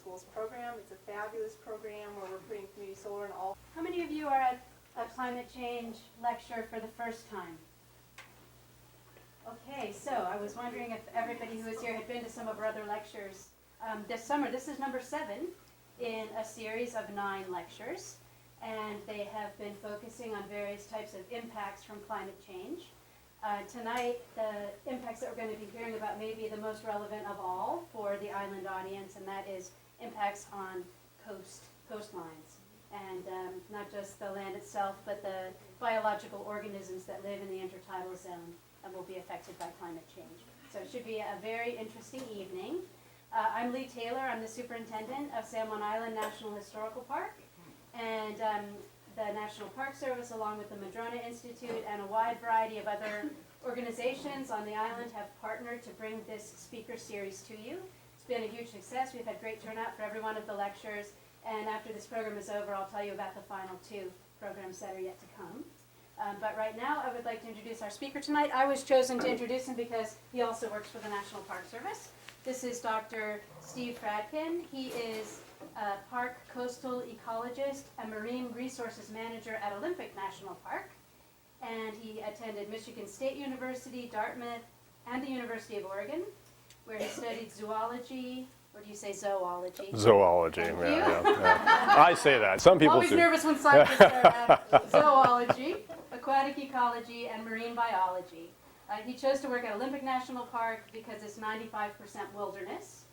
schools program. It's a fabulous program where we're putting community solar in all. How many of you are at a climate change lecture for the first time? Okay, so I was wondering if everybody who was here had been to some of our other lectures this summer. This is number 7 in a series of 9 lectures, and they have been focusing on various types of impacts from climate change. Tonight, the impacts that we're going to be hearing about may be the most relevant of all for the island audience, and that is impacts on coastlines. And not just the land itself, but the biological organisms that live in the intertidal zone and will be affected by climate change. So it should be a very interesting evening. I'm Lee Taylor. I'm the superintendent of San Juan Island National Historical Park. And the National Park Service, along with the Madrona Institute and a wide variety of other organizations on the island, have partnered to bring this speaker series to you. It's been a huge success. We've had great turnout for every one of the lectures. And after this program is over, I'll tell you about the final 2 programs that are yet to come. But right now, I would like to introduce our speaker tonight. I was chosen to introduce him because he also works for the National Park Service. This is Dr. Steve Fradkin. He is a park coastal ecologist and marine resources manager at Olympic National Park. And he attended Michigan State University, Dartmouth, and the University of Oregon, where he studied zoology. Or do you say zoology? Zoology, yeah. I say that. Some people Always do. Nervous when scientists are zoology, aquatic ecology, and marine biology. He chose to work at Olympic National Park because it's 95% wilderness,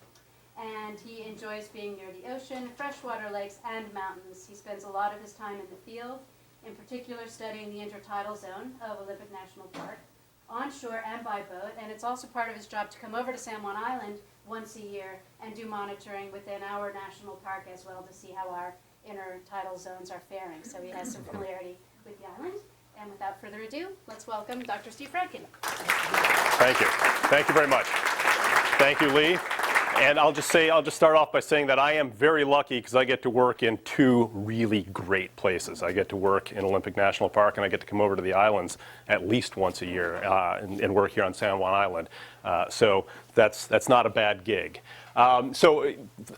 and he enjoys being near the ocean, freshwater lakes, and mountains. He spends a lot of his time in the field, in particular studying the intertidal zone of Olympic National Park, onshore and by boat, and it's also part of his job to come over to San Juan Island once a year and do monitoring within our national park as well to see how our intertidal zones are faring. So he has some familiarity with the island. And without further ado, let's welcome Dr. Steve Fradkin. Thank you. Thank you very much. Thank you, Lee. And I'll just start off by saying that I am very lucky because I get to work in 2 really great places. I get to work in Olympic National Park, and I get to come over to the islands at least once a year and work here on San Juan Island. So that's not a bad gig. So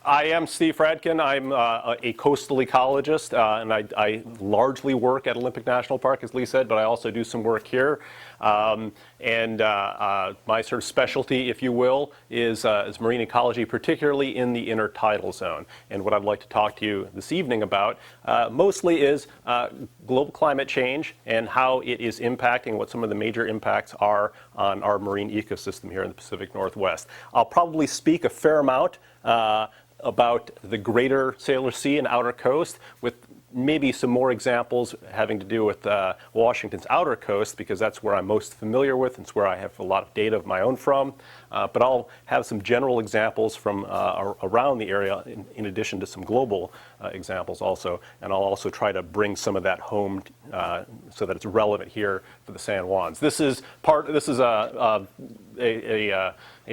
I am Steve Fradkin. I'm a coastal ecologist, and I largely work at Olympic National Park, as Lee said, but I also do some work here. And my sort of specialty, if you will, is marine ecology, particularly in the intertidal zone. And what I'd like to talk to you this evening about mostly is global climate change and how it is impacting, what some of the major impacts are on our marine ecosystem here in the Pacific Northwest. I'll probably speak a fair amount about the greater Sailor Sea and outer coast, with maybe some more examples having to do with Washington's outer coast, because that's where I'm most familiar with. It's where I have a lot of data of my own from. But I'll have some general examples from around the area in addition to some global examples also. And I'll also try to bring some of that home so that it's relevant here for the San Juans. This is a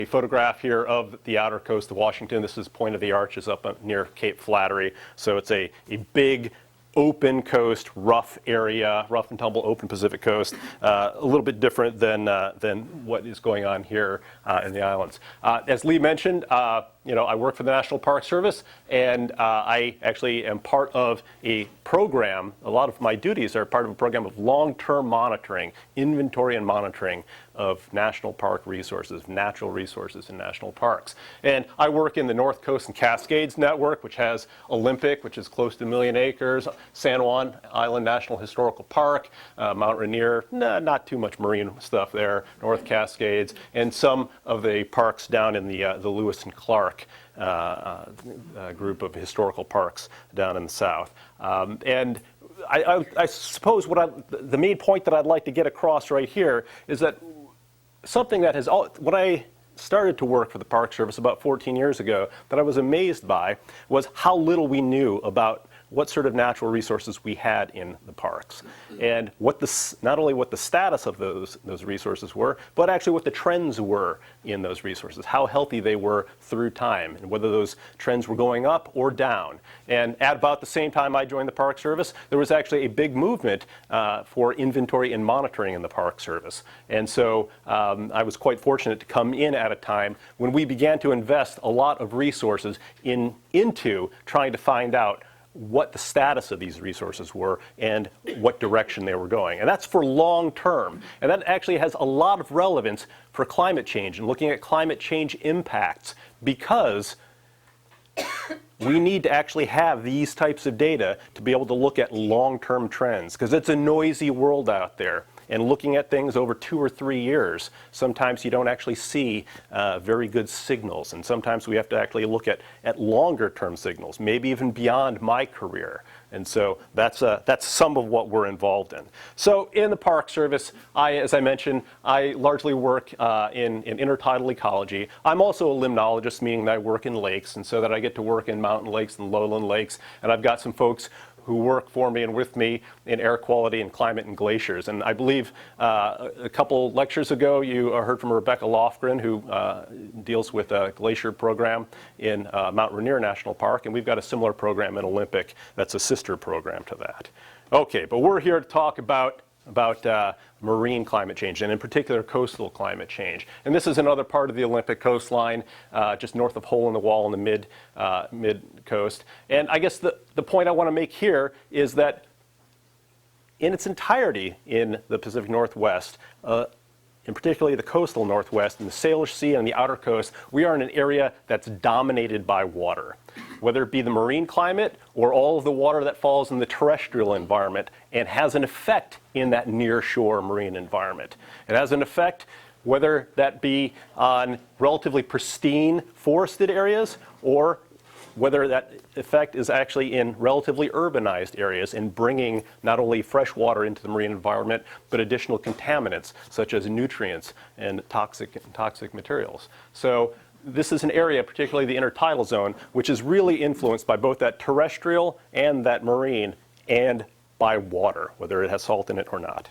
photograph here of the outer coast of Washington. This is Point of the Arches up near Cape Flattery. So it's a big open coast, rough area, rough and tumble, open Pacific coast, a little bit different than what is going on here in the islands. As Lee mentioned, I work for the National Park Service, and I actually am part of a program. A lot of my duties are part of a program of long-term monitoring, inventory and monitoring of national park resources, natural resources in national parks. And I work in the North Coast and Cascades Network, which has Olympic, which is close to 1 million acres, San Juan Island National Historical Park, Mount Rainier, not too much marine stuff there, North Cascades, and some of the parks down in the Lewis and Clark group of historical parks down in the south. And I suppose the main point that I'd like to get across right here is that something that when I started to work for the Park Service about 14 years ago, that I was amazed by was how little we knew about what sort of natural resources we had in the parks, and not only what the status of those resources were, but actually what the trends were in those resources, how healthy they were through time, and whether those trends were going up or down. And at about the same time I joined the Park Service, there was actually a big movement for inventory and monitoring in the Park Service. And so I was quite fortunate to come in at a time when we began to invest a lot of resources into trying to find out what the status of these resources were and what direction they were going. And that's for long term. And that actually has a lot of relevance for climate change and looking at climate change impacts, because we need to actually have these types of data to be able to look at long-term trends, because it's a noisy world out there. And looking at things over 2 or 3 years, sometimes you don't actually see very good signals. And sometimes we have to actually look at longer term signals, maybe even beyond my career. And so that's some of what we're involved in. So in the Park Service, as I mentioned, I largely work in intertidal ecology. I'm also a limnologist, meaning that I work in lakes, and so that I get to work in mountain lakes and lowland lakes. And I've got some folks who work for me and with me in air quality and climate and glaciers. And I believe a couple lectures ago you heard from Rebecca Lofgren, who deals with a glacier program in Mount Rainier National Park, and we've got a similar program in Olympic that's a sister program to that. Okay, but we're here to talk about marine climate change, and in particular coastal climate change. And this is another part of the Olympic coastline, just north of Hole in the Wall in the mid coast. And I guess the point I want to make here is that in its entirety in the Pacific Northwest, and particularly the coastal Northwest and the Salish Sea and the outer coast, we are in an area that's dominated by water. Whether it be the marine climate or all of the water that falls in the terrestrial environment and has an effect in that near-shore marine environment. It has an effect whether that be on relatively pristine forested areas or whether that effect is actually in relatively urbanized areas in bringing not only fresh water into the marine environment, but additional contaminants such as nutrients and toxic materials. So this is an area, particularly the intertidal zone, which is really influenced by both that terrestrial and that marine, and by water, whether it has salt in it or not.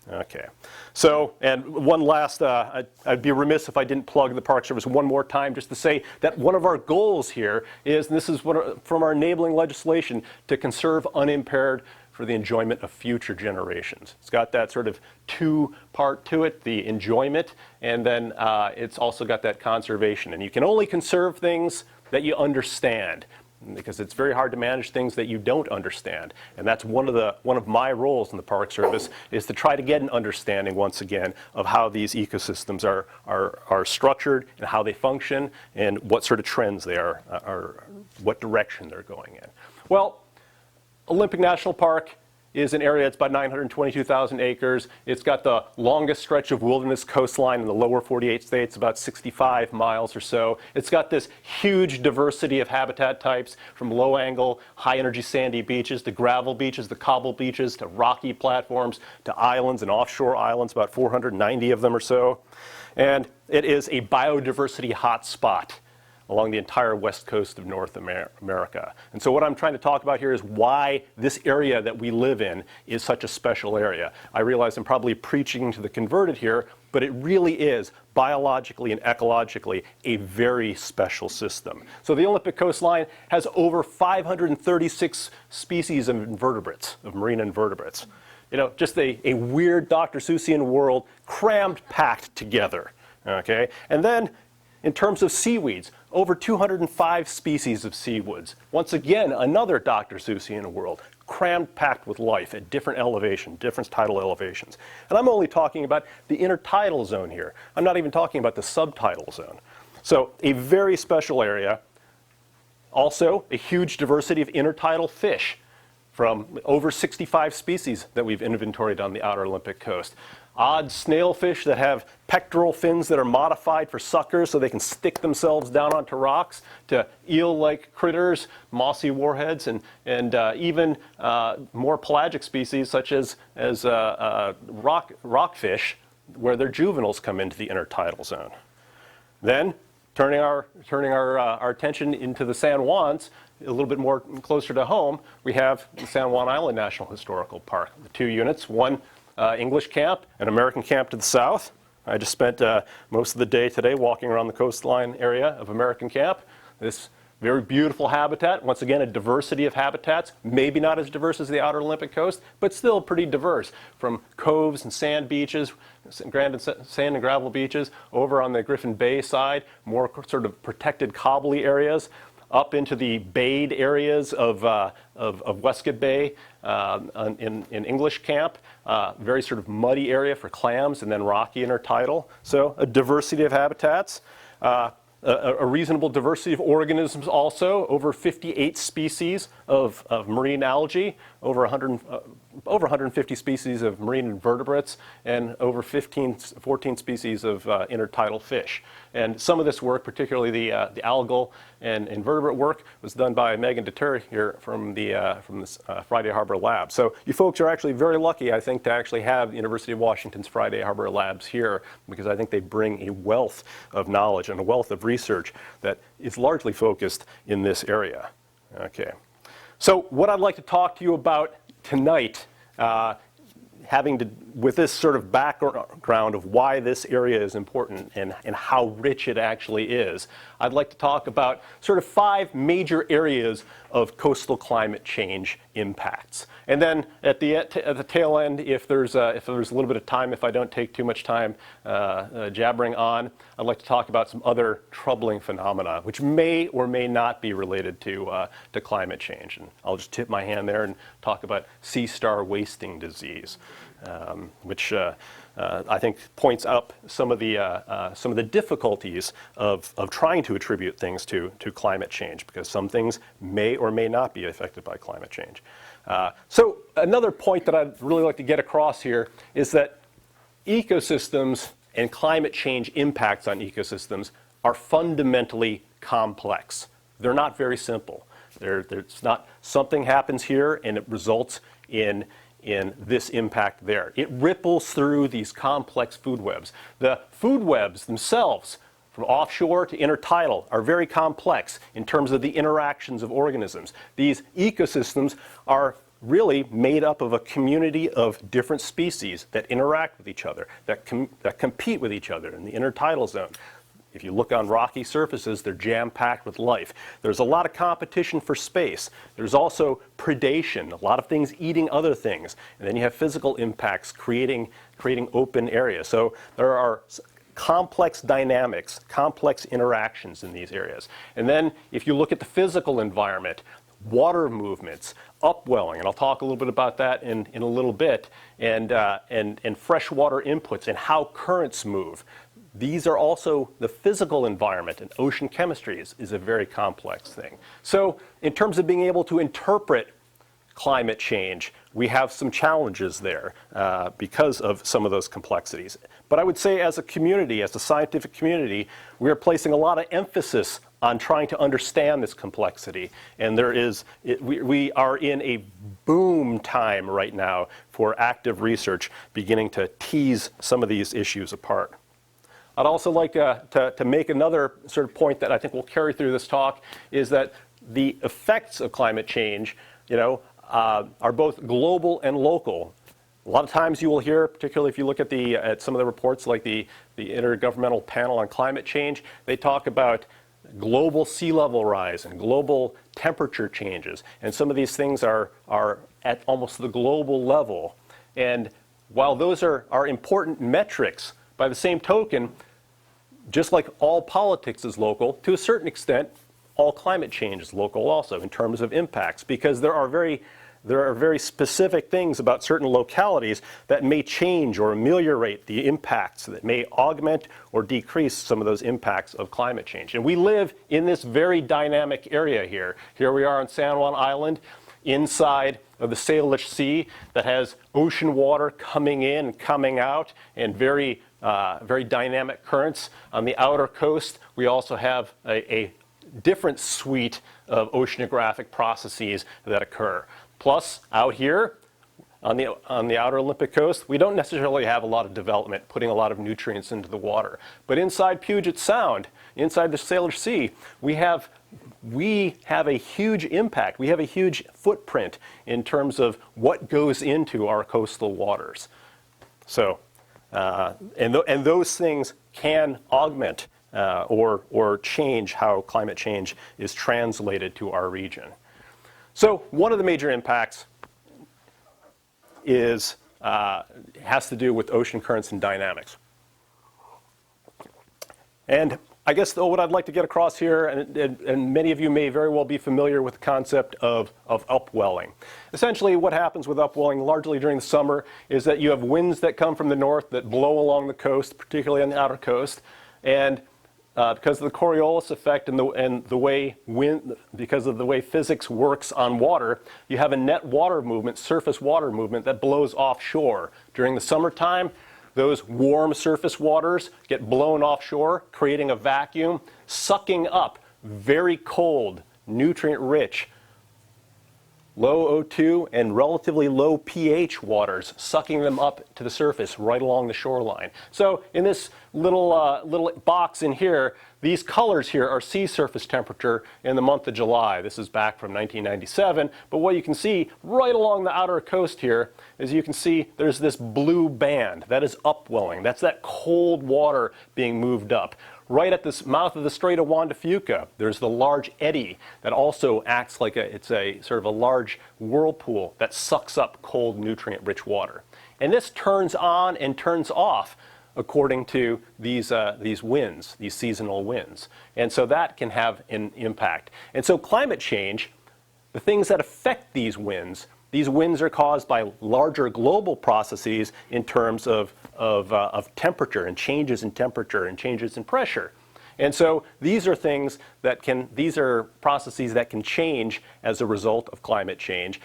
Okay, so, and one last, I'd be remiss if I didn't plug the Park Service one more time, just to say that one of our goals here is, and this is from our enabling legislation, to conserve unimpaired for the enjoyment of future generations. It's got that sort of two-part to it, the enjoyment, and then it's also got that conservation. And you can only conserve things that you understand, because it's very hard to manage things that you don't understand. And that's one of my roles in the Park Service, is to try to get an understanding once again of how these ecosystems are structured and how they function and what sort of trends they are what direction they're going in. Well, Olympic National Park is an area that's about 922,000 acres. It's got the longest stretch of wilderness coastline in the lower 48 states, about 65 miles or so. It's got this huge diversity of habitat types, from low-angle, high-energy sandy beaches to gravel beaches, to cobble beaches, to rocky platforms, to islands and offshore islands, about 490 of them or so. And it is a biodiversity hotspot along the entire west coast of North America. And so what I'm trying to talk about here is why this area that we live in is such a special area. I realize I'm probably preaching to the converted here, but it really is biologically and ecologically a very special system. So the Olympic coastline has over 536 species of invertebrates, of marine invertebrates. You know, just a weird Dr. Seussian world crammed, packed together, okay? And then in terms of seaweeds, over 205 species of seaweeds. Once again, another Dr. Seussian world, crammed, packed with life at different elevations, different tidal elevations. And I'm only talking about the intertidal zone here. I'm not even talking about the subtidal zone. So a very special area. Also, a huge diversity of intertidal fish, from over 65 species that we've inventoried on the outer Olympic coast. Odd snailfish that have pectoral fins that are modified for suckers so they can stick themselves down onto rocks, to eel-like critters, mossy warheads, and even more pelagic species such as rockfish, where their juveniles come into the intertidal zone. Then turning our attention into the San Juans, a little bit more closer to home, we have the San Juan Island National Historical Park. The two units, one English camp, an American camp to the south. I just spent most of the day today walking around the coastline area of American Camp. This very beautiful habitat, once again a diversity of habitats, maybe not as diverse as the outer Olympic coast, but still pretty diverse, from coves and sand beaches, sand and gravel beaches, over on the Griffin Bay side, more sort of protected cobbly areas, up into the bayed areas of Westcott Bay in English Camp, very sort of muddy area for clams, and then rocky intertidal. So a diversity of habitats. A reasonable diversity of organisms also, over 58 species of marine algae, over 150 species of marine invertebrates, and over 14 species of intertidal fish. And some of this work, particularly the algal and invertebrate work, was done by Megan Deter here from this Friday Harbor Lab. So you folks are actually very lucky, I think, to actually have the University of Washington's Friday Harbor Labs here, because I think they bring a wealth of knowledge and a wealth of research that is largely focused in this area. Okay. So what I'd like to talk to you about tonight, with this sort of background of why this area is important and how rich it actually is, I'd like to talk about sort of 5 major areas of coastal climate change impacts. And then at the tail end, if there's a little bit of time, if I don't take too much time jabbering on, I'd like to talk about some other troubling phenomena which may or may not be related to climate change. And I'll just tip my hand there and talk about sea star wasting disease, which I think points up some of the difficulties of trying to attribute things to climate change, because some things may or may not be affected by climate change. So another point that I'd really like to get across here is that ecosystems and climate change impacts on ecosystems are fundamentally complex. They're not very simple. There's not something happens here and it results in this impact there. It ripples through these complex food webs. The food webs themselves, from offshore to intertidal, are very complex in terms of the interactions of organisms. These ecosystems are really made up of a community of different species that interact with each other, that compete with each other in the intertidal zone. If you look on rocky surfaces, they're jam-packed with life. There's a lot of competition for space. There's also predation, a lot of things eating other things. And then you have physical impacts creating open areas. So there are complex dynamics, complex interactions in these areas. And then if you look at the physical environment, water movements, upwelling, and I'll talk a little bit about that in a little bit, and freshwater inputs and how currents move. These are also the physical environment, and ocean chemistry is a very complex thing. So in terms of being able to interpret climate change, we have some challenges there because of some of those complexities. But I would say as a community, as a scientific community, we are placing a lot of emphasis on trying to understand this complexity. And we are in a boom time right now for active research beginning to tease some of these issues apart. I'd also like to make another sort of point that I think will carry through this talk, is that the effects of climate change, are both global and local. A lot of times you will hear, particularly if you look at some of the reports like the Intergovernmental Panel on Climate Change, they talk about global sea level rise and global temperature changes. And some of these things are at almost the global level. And while those are important metrics, by the same token, just like all politics is local, to a certain extent, all climate change is local also in terms of impacts, because there are very specific things about certain localities that may change or ameliorate the impacts, that may augment or decrease some of those impacts of climate change. And we live in this very dynamic area here. Here we are on San Juan Island, inside of the Salish Sea, that has ocean water coming in and coming out, and very dynamic currents. On the outer coast, we also have a different suite of oceanographic processes that occur. Plus, out here, on the outer Olympic coast, we don't necessarily have a lot of development, putting a lot of nutrients into the water. But inside Puget Sound, inside the Salish Sea, we have a huge impact. We have a huge footprint in terms of what goes into our coastal waters. So, and those things can augment or change how climate change is translated to our region. So one of the major impacts has to do with ocean currents and dynamics. And I guess what I'd like to get across here, and many of you may very well be familiar with the concept of upwelling. Essentially what happens with upwelling largely during the summer is that you have winds that come from the north that blow along the coast, particularly on the outer coast, and because of the Coriolis effect and because of the way physics works on water, you have a net water movement, surface water movement that blows offshore. During the summertime, those warm surface waters get blown offshore, creating a vacuum, sucking up very cold, nutrient-rich, low O2 and relatively low pH waters, sucking them up to the surface right along the shoreline. So in this little box in here, these colors here are sea surface temperature in the month of July. This is back from 1997, but what you can see right along the outer coast here is you can see there's this blue band. That is upwelling. That's that cold water being moved up. Right at the mouth of the Strait of Juan de Fuca, there's the large eddy that also acts like it's a sort of a large whirlpool that sucks up cold, nutrient-rich water. And this turns on and turns off according to these winds, these seasonal winds. And so that can have an impact. And so climate change, the things that affect these winds are caused by larger global processes in terms of temperature and changes in temperature and changes in pressure. And so these are processes that can change as a result of climate change.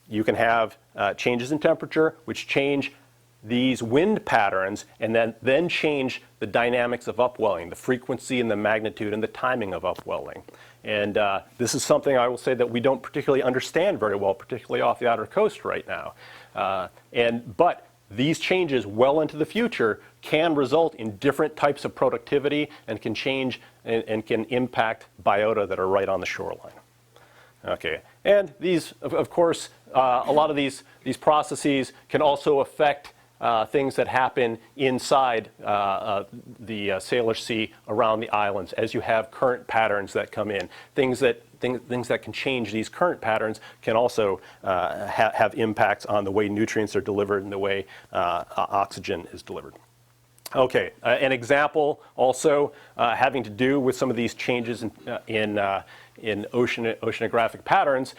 You can have changes in temperature which change these wind patterns and then change the dynamics of upwelling, the frequency and the magnitude and the timing of upwelling. And this is something I will say that we don't particularly understand very well, particularly off the outer coast right now. But these changes well into the future can result in different types of productivity and can change and can impact biota that are right on the shoreline. Okay, and these, of course, a lot of these processes can also affect things that happen inside the Salish Sea around the islands as you have current patterns that come in. Things that can change these current patterns can also have impacts on the way nutrients are delivered and the way oxygen is delivered. Okay, an example also having to do with some of these changes in oceanographic patterns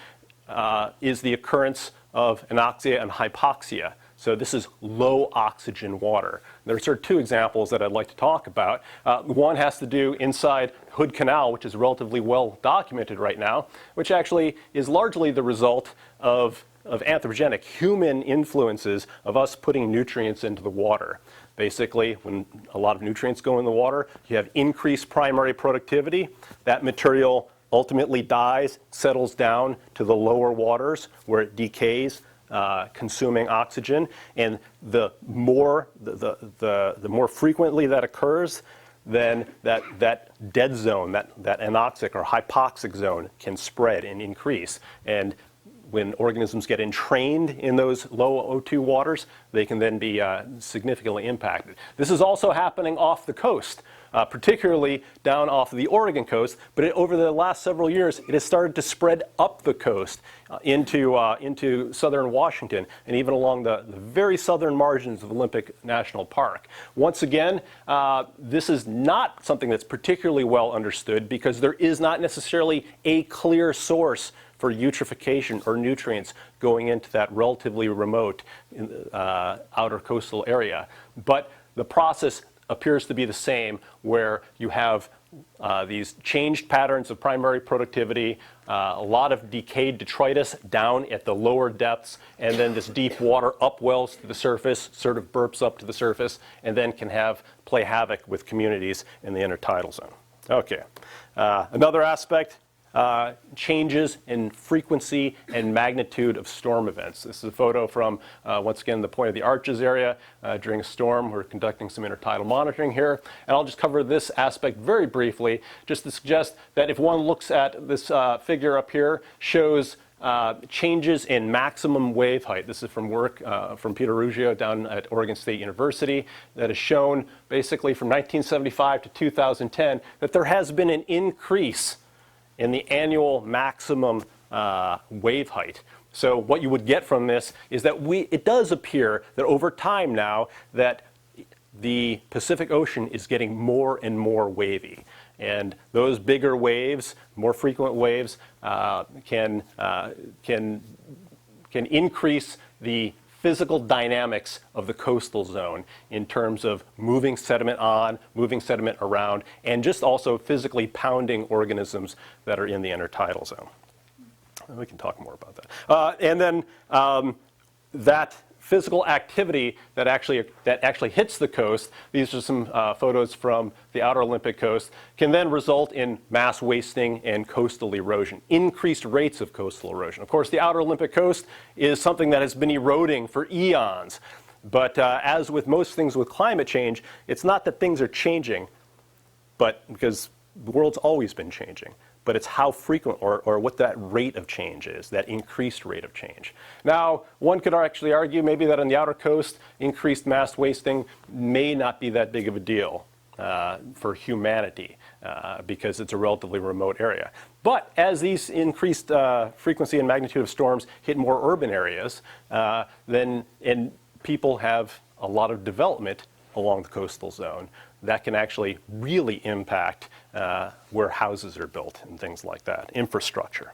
is the occurrence of Anoxia and Hypoxia. So this is low oxygen water. There are sort of two examples that I'd like to talk about. One has to do inside Hood Canal, which is relatively well documented right now, which actually is largely the result of anthropogenic human influences of us putting nutrients into the water. Basically, when a lot of nutrients go in the water, you have increased primary productivity. That material ultimately dies, settles down to the lower waters where it decays, consuming oxygen, and the more frequently that occurs, then that dead zone, that anoxic or hypoxic zone can spread and increase. And when organisms get entrained in those low O2 waters, they can then be significantly impacted. This is also happening off the coast, particularly down off the Oregon coast, but over the last several years, it has started to spread up the coast into southern Washington and even along the very southern margins of Olympic National Park. Once again, this is not something that's particularly well understood because there is not necessarily a clear source for eutrophication or nutrients going into that relatively remote outer coastal area. But the process appears to be the same, where you have these changed patterns of primary productivity, a lot of decayed detritus down at the lower depths, and then this deep water upwells to the surface, sort of burps up to the surface, and then can play havoc with communities in the intertidal zone. Okay, another aspect changes in frequency and magnitude of storm events. This is a photo from, once again, the Point of the Arches area during a storm. We're conducting some intertidal monitoring here. And I'll just cover this aspect very briefly, just to suggest that if one looks at this figure up here, shows changes in maximum wave height. This is from work from Peter Ruggiero down at Oregon State University that has shown basically from 1975 to 2010 that there has been an increase in the annual maximum wave height. So what you would get from this is that it does appear that over time now that the Pacific Ocean is getting more and more wavy. And those bigger waves, more frequent waves, can increase the physical dynamics of the coastal zone in terms of moving sediment on, moving sediment around, and just also physically pounding organisms that are in the intertidal zone. We can talk more about that. And then that physical activity that actually hits the coast, these are some photos from the outer Olympic coast, can then result in mass wasting and coastal erosion, increased rates of coastal erosion. Of course, the outer Olympic coast is something that has been eroding for eons. But as with most things with climate change, it's not that things are changing, but because the world's always been changing. But it's how frequent or what that rate of change is, that increased rate of change. Now, one could actually argue maybe that on the outer coast, increased mass wasting may not be that big of a deal for humanity because it's a relatively remote area. But as these increased frequency and magnitude of storms hit more urban areas, and people have a lot of development along the coastal zone, that can actually really impact where houses are built and things like that, infrastructure.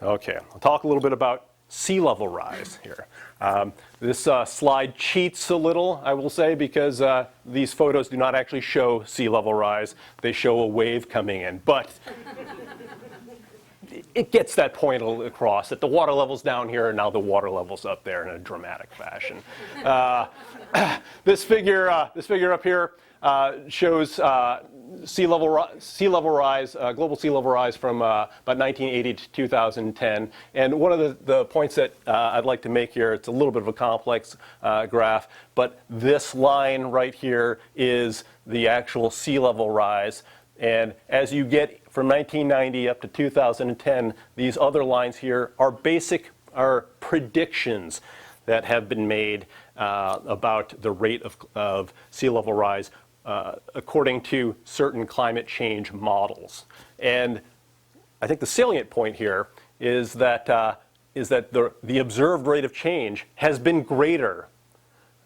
Okay, I'll talk a little bit about sea level rise here. This slide cheats a little, I will say, because these photos do not actually show sea level rise. They show a wave coming in, but it gets that point across that the water level's down here and now the water level's up there in a dramatic fashion. This figure up here shows sea level rise, global sea level rise from about 1980 to 2010. And one of the points that I'd like to make here, it's a little bit of a complex graph, but this line right here is the actual sea level rise. And as you get from 1990 up to 2010, these other lines here are predictions that have been made about the rate of sea level rise according to certain climate change models. And I think the salient point here is that the observed rate of change has been greater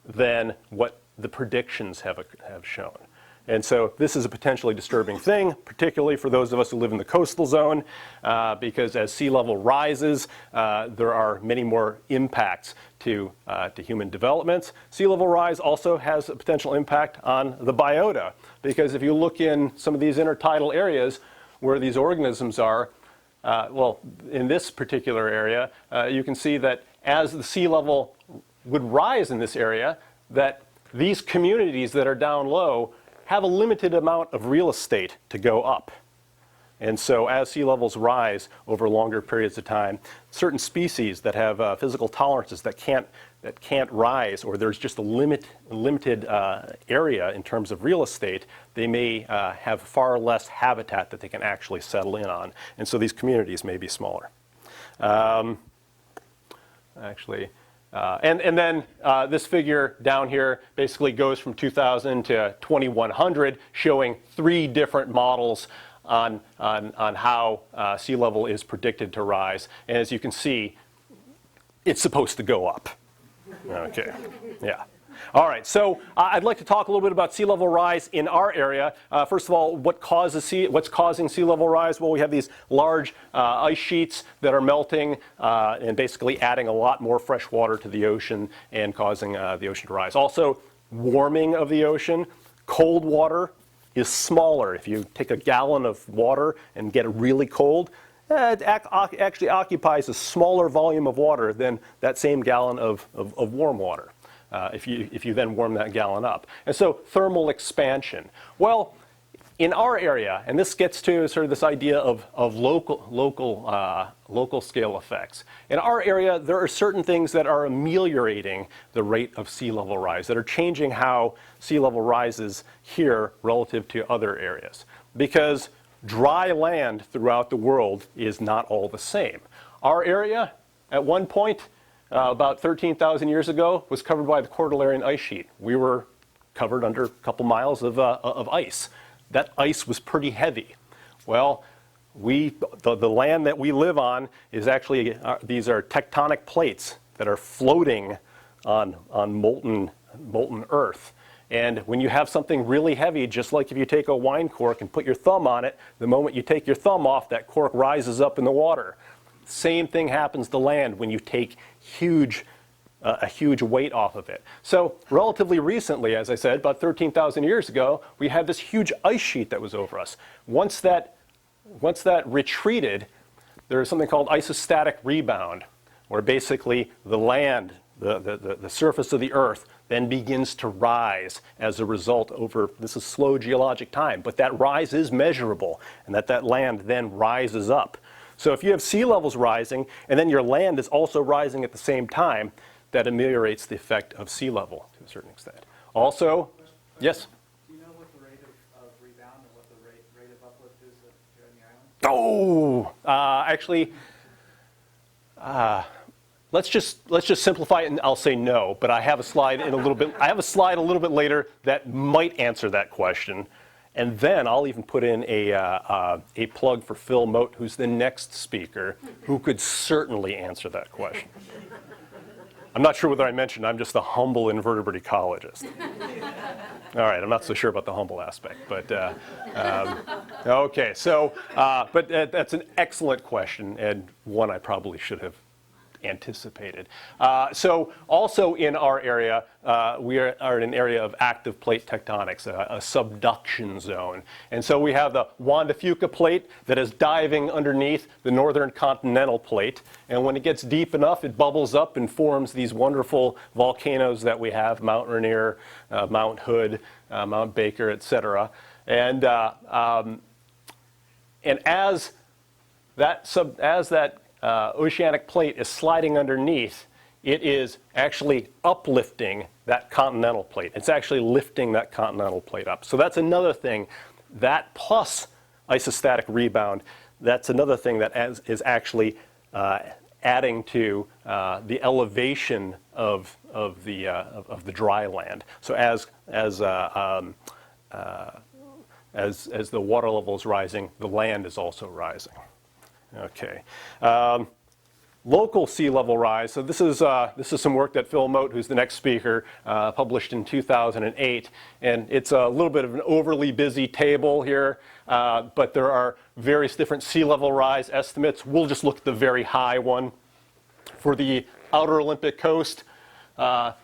than what the predictions have shown. And so this is a potentially disturbing thing, particularly for those of us who live in the coastal zone, because as sea level rises, there are many more impacts to human developments. Sea level rise also has a potential impact on the biota, because if you look in some of these intertidal areas where these organisms are, well, in this particular area, you can see that as the sea level would rise in this area, that these communities that are down low have a limited amount of real estate to go up. And so as sea levels rise over longer periods of time, certain species that have physical tolerances that can't rise, or there's just a limited area in terms of real estate, they may have far less habitat that they can actually settle in on. And so these communities may be smaller. And then this figure down here basically goes from 2000 to 2100, showing 3 different models on how sea level is predicted to rise. And as you can see, it's supposed to go up. Okay, yeah. All right, so I'd like to talk a little bit about sea level rise in our area. First of all, what's causing sea level rise? Well, we have these large ice sheets that are melting and basically adding a lot more fresh water to the ocean and causing the ocean to rise. Also, warming of the ocean. Cold water is smaller. If you take a gallon of water and get it really cold, it actually occupies a smaller volume of water than that same gallon of warm water. If you then warm that gallon up. And so thermal expansion. Well, in our area, and this gets to sort of this idea of local scale effects. In our area, there are certain things that are ameliorating the rate of sea level rise, that are changing how sea level rises here relative to other areas. Because dry land throughout the world is not all the same. Our area, at one point, about 13,000 years ago, was covered by the Cordilleran ice sheet. We were covered under a couple miles of ice. That ice was pretty heavy. Well, the land that we live on is actually, these are tectonic plates that are floating on molten earth. And when you have something really heavy, just like if you take a wine cork and put your thumb on it, the moment you take your thumb off, that cork rises up in the water. Same thing happens to land when you take a huge weight off of it. So relatively recently, as I said, about 13,000 years ago, we had this huge ice sheet that was over us. Once that retreated, there is something called isostatic rebound, where basically the land, the surface of the earth, then begins to rise as a result over, this is slow geologic time, but that rise is measurable, and that land then rises up. So if you have sea levels rising, and then your land is also rising at the same time, that ameliorates the effect of sea level to a certain extent. Also, yes? Do you know what the rate of rebound and what the rate of uplift is here on the island? Actually, let's just simplify it, and I'll say no. But I have a slide in a little bit. I have a slide a little bit later that might answer that question, and then I'll even put in a plug for Phil Mote, who's the next speaker, who could certainly answer that question. I'm not sure whether I mentioned I'm just a humble invertebrate ecologist. All right, I'm not so sure about the humble aspect, but okay. So, but that's an excellent question, and one I probably should have anticipated. So also in our area, we are in an area of active plate tectonics, a subduction zone. And so we have the Juan Diversity plate that is diving underneath the northern continental plate. And when it gets deep enough, it bubbles up and forms these wonderful volcanoes that we have, Mount Rainier, Mount Hood, Mount Baker, etc. And as that oceanic plate is sliding underneath, it is actually uplifting that continental plate. It's actually lifting that continental plate up. So that's another thing. That plus isostatic rebound, that's another thing that is actually adding to the elevation of the dry land. So as the water level is rising, the land is also rising. Okay. Local sea level rise. So this is some work that Phil Mote, who's the next speaker, published in 2008, and it's a little bit of an overly busy table here, but there are various different sea level rise estimates. We'll just look at the very high one. For the outer Olympic coast, by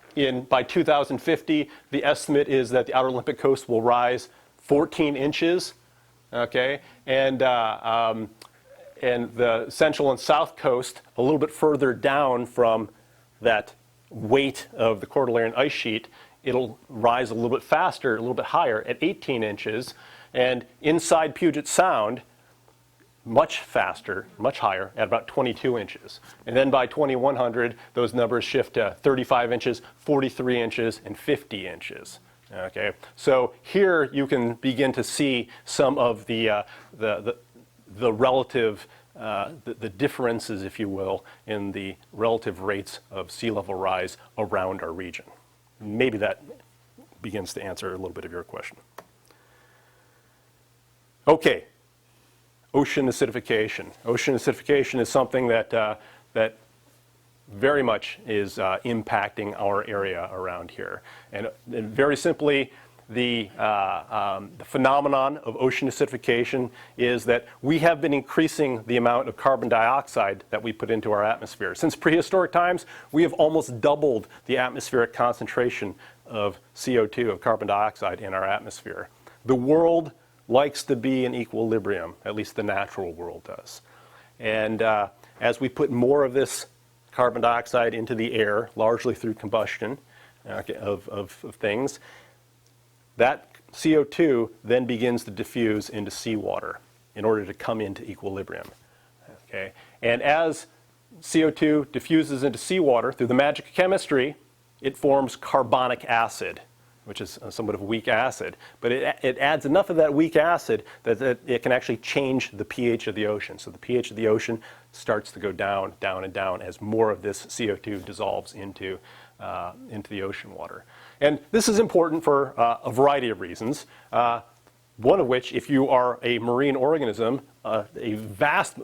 2050, the estimate is that the outer Olympic coast will rise 14 inches. Okay, and the central and south coast, a little bit further down from that weight of the Cordilleran ice sheet, it'll rise a little bit faster, a little bit higher at 18 inches. And inside Puget Sound, much faster, much higher at about 22 inches. And then by 2100, those numbers shift to 35 inches, 43 inches, and 50 inches. Okay, so here you can begin to see some of the relative, the differences, if you will, in the relative rates of sea level rise around our region. Maybe that begins to answer a little bit of your question. Okay, ocean acidification. Ocean acidification is something that very much is impacting our area around here. And very simply, the phenomenon of ocean acidification is that we have been increasing the amount of carbon dioxide that we put into our atmosphere. Since prehistoric times, we have almost doubled the atmospheric concentration of CO2, of carbon dioxide, in our atmosphere. The world likes to be in equilibrium, at least the natural world does. And as we put more of this carbon dioxide into the air, largely through combustion of things, that CO2 then begins to diffuse into seawater in order to come into equilibrium. Okay? And as CO2 diffuses into seawater through the magic of chemistry, it forms carbonic acid, which is somewhat of a weak acid. But it adds enough of that weak acid that it can actually change the pH of the ocean. So the pH of the ocean starts to go down, down, and down as more of this CO2 dissolves into the ocean water. And this is important for a variety of reasons. One of which, if you are a marine organism, the vast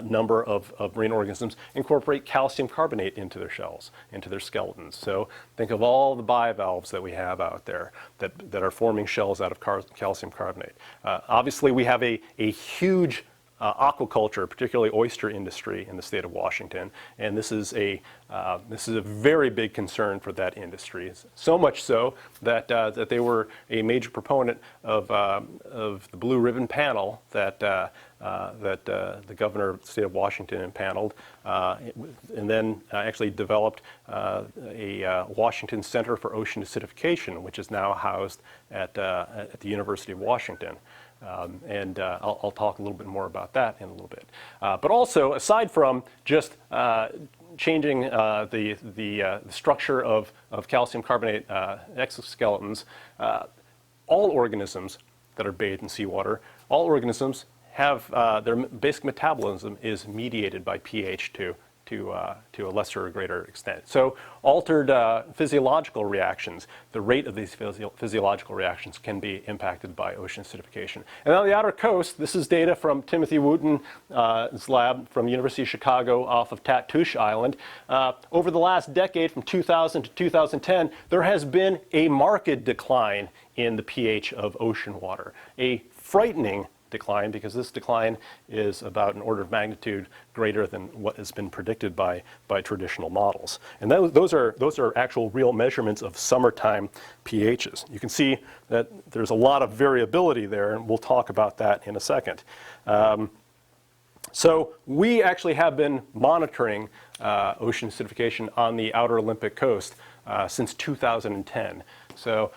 number of marine organisms incorporate calcium carbonate into their shells, into their skeletons. So think of all the bivalves that we have out there that are forming shells out of calcium carbonate. Obviously, we have a huge aquaculture, particularly oyster industry in the state of Washington, and this is a very big concern for that industry. So much so that that they were a major proponent of the Blue Ribbon Panel that the governor of the state of Washington impaneled, and then actually developed a Washington Center for Ocean Acidification, which is now housed at the University of Washington. And I'll talk a little bit more about that in a little bit. But also, aside from just changing the structure of calcium carbonate exoskeletons, all organisms that are bathed in seawater, all organisms have their basic metabolism is mediated by pH to a lesser or greater extent. So altered physiological reactions, the rate of these physiological reactions can be impacted by ocean acidification. And on the outer coast, this is data from Timothy Wooten's lab from University of Chicago off of Tatoosh Island. Over the last decade, from 2000 to 2010, there has been a marked decline in the pH of ocean water, a frightening decline, because this decline is about an order of magnitude greater than what has been predicted by traditional models. And those are actual real measurements of summertime pHs. You can see that there's a lot of variability there, and we'll talk about that in a second. So we actually have been monitoring ocean acidification on the outer Olympic coast since 2010. So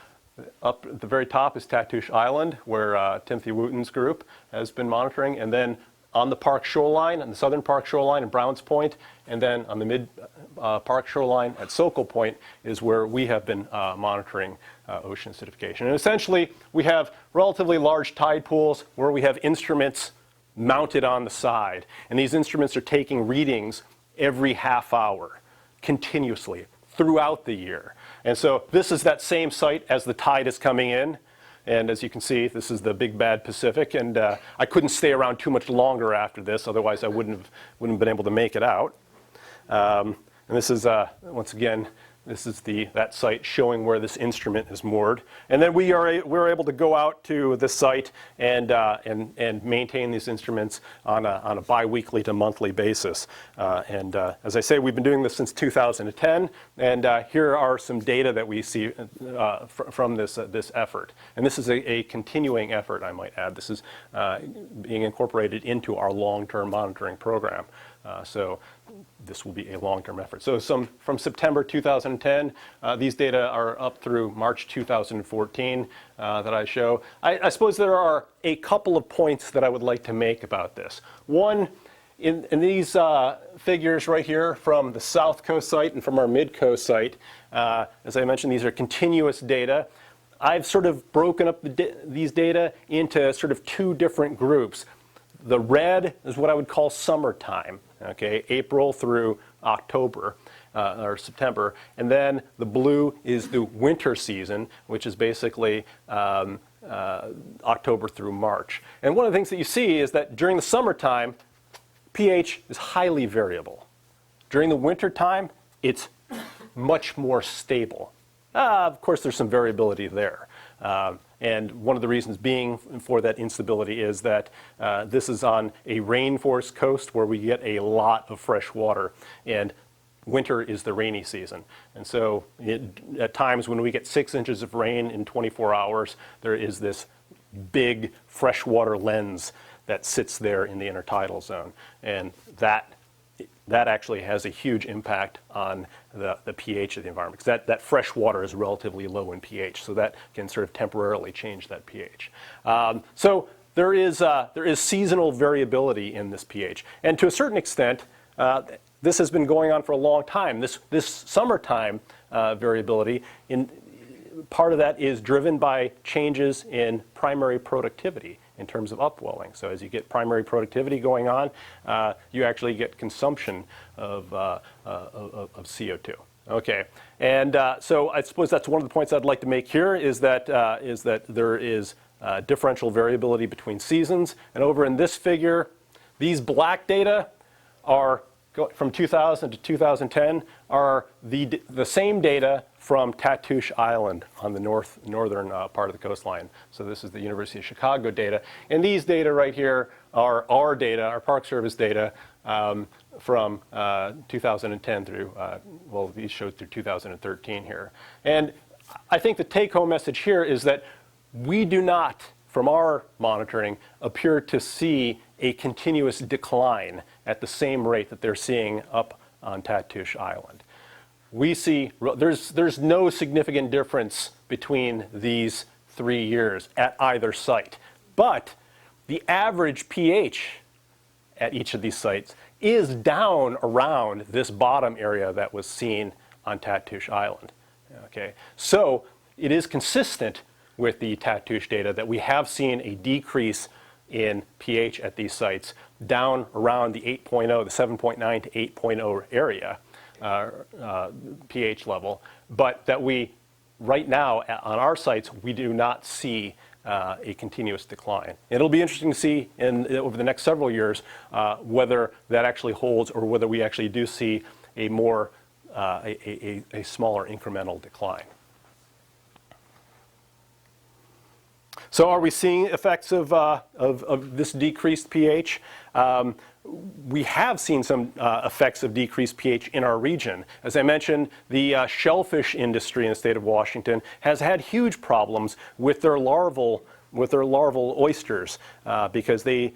up at the very top is Tatoosh Island, where Timothy Wooten's group has been monitoring, and then on the park shoreline, on the southern park shoreline in Browns Point, and then on the mid-park shoreline at Sokol Point is where we have been monitoring ocean acidification. And essentially, we have relatively large tide pools where we have instruments mounted on the side, and these instruments are taking readings every half hour, continuously, throughout the year. And so this is that same site as the tide is coming in. And as you can see, this is the big bad Pacific. And I couldn't stay around too much longer after this, otherwise I wouldn't have been able to make it out. And this is, once again, this is that site showing where this instrument is moored. And then we're able to go out to this site and maintain these instruments on a bi-weekly to monthly basis. And as I say, we've been doing this since 2010. And here are some data that we see from this effort. And this is a continuing effort, I might add. This is being incorporated into our long-term monitoring program. So this will be a long-term effort. So from September 2010, these data are up through March 2014 that I show. I suppose there are a couple of points that I would like to make about this. One, in these figures right here from the South Coast site and from our Mid-Coast site, as I mentioned, these are continuous data. I've sort of broken up these data into sort of two different groups. The red is what I would call summertime, okay, April through October or September. And then the blue is the winter season, which is basically October through March. And one of the things that you see is that during the summertime, pH is highly variable. During the winter time, it's much more stable. Of course, there's some variability there. And one of the reasons being for that instability is that this is on a rainforest coast where we get a lot of fresh water, and winter is the rainy season. And so at times when we get 6 inches of rain in 24 hours, there is this big freshwater lens that sits there in the intertidal zone. And that that actually has a huge impact on the pH of the environment, because that fresh water is relatively low in pH, so that can sort of temporarily change that pH. So there is seasonal variability in this pH, and to a certain extent, this has been going on for a long time. This summertime variability, part of that is driven by changes in primary productivity in terms of upwelling. So as you get primary productivity going on, you actually get consumption of CO2. Okay, and so I suppose that's one of the points I'd like to make here is that there is differential variability between seasons. And over in this figure, these black data are from 2000 to 2010 are the same data from Tatoosh Island on the northern part of the coastline. So this is the University of Chicago data. And these data right here are our data, our Park Service data from 2010 through, well, these show through 2013 here. And I think the take-home message here is that we do not, from our monitoring, appear to see a continuous decline at the same rate that they're seeing up on Tatoosh Island. We see there's no significant difference between these 3 years at either site. But the average pH at each of these sites is down around this bottom area that was seen on Tatoosh Island. Okay, so it is consistent with the Tatoosh data that we have seen a decrease in pH at these sites down around the 8.0, the 7.9 to 8.0 area pH level, but that we, right now on our sites, we do not see a continuous decline. It'll be interesting to see over the next several years whether that actually holds or whether we actually do see a more a smaller incremental decline. So are we seeing effects of this decreased pH? We have seen some effects of decreased pH in our region. As I mentioned, the shellfish industry in the state of Washington has had huge problems with their larval oysters because they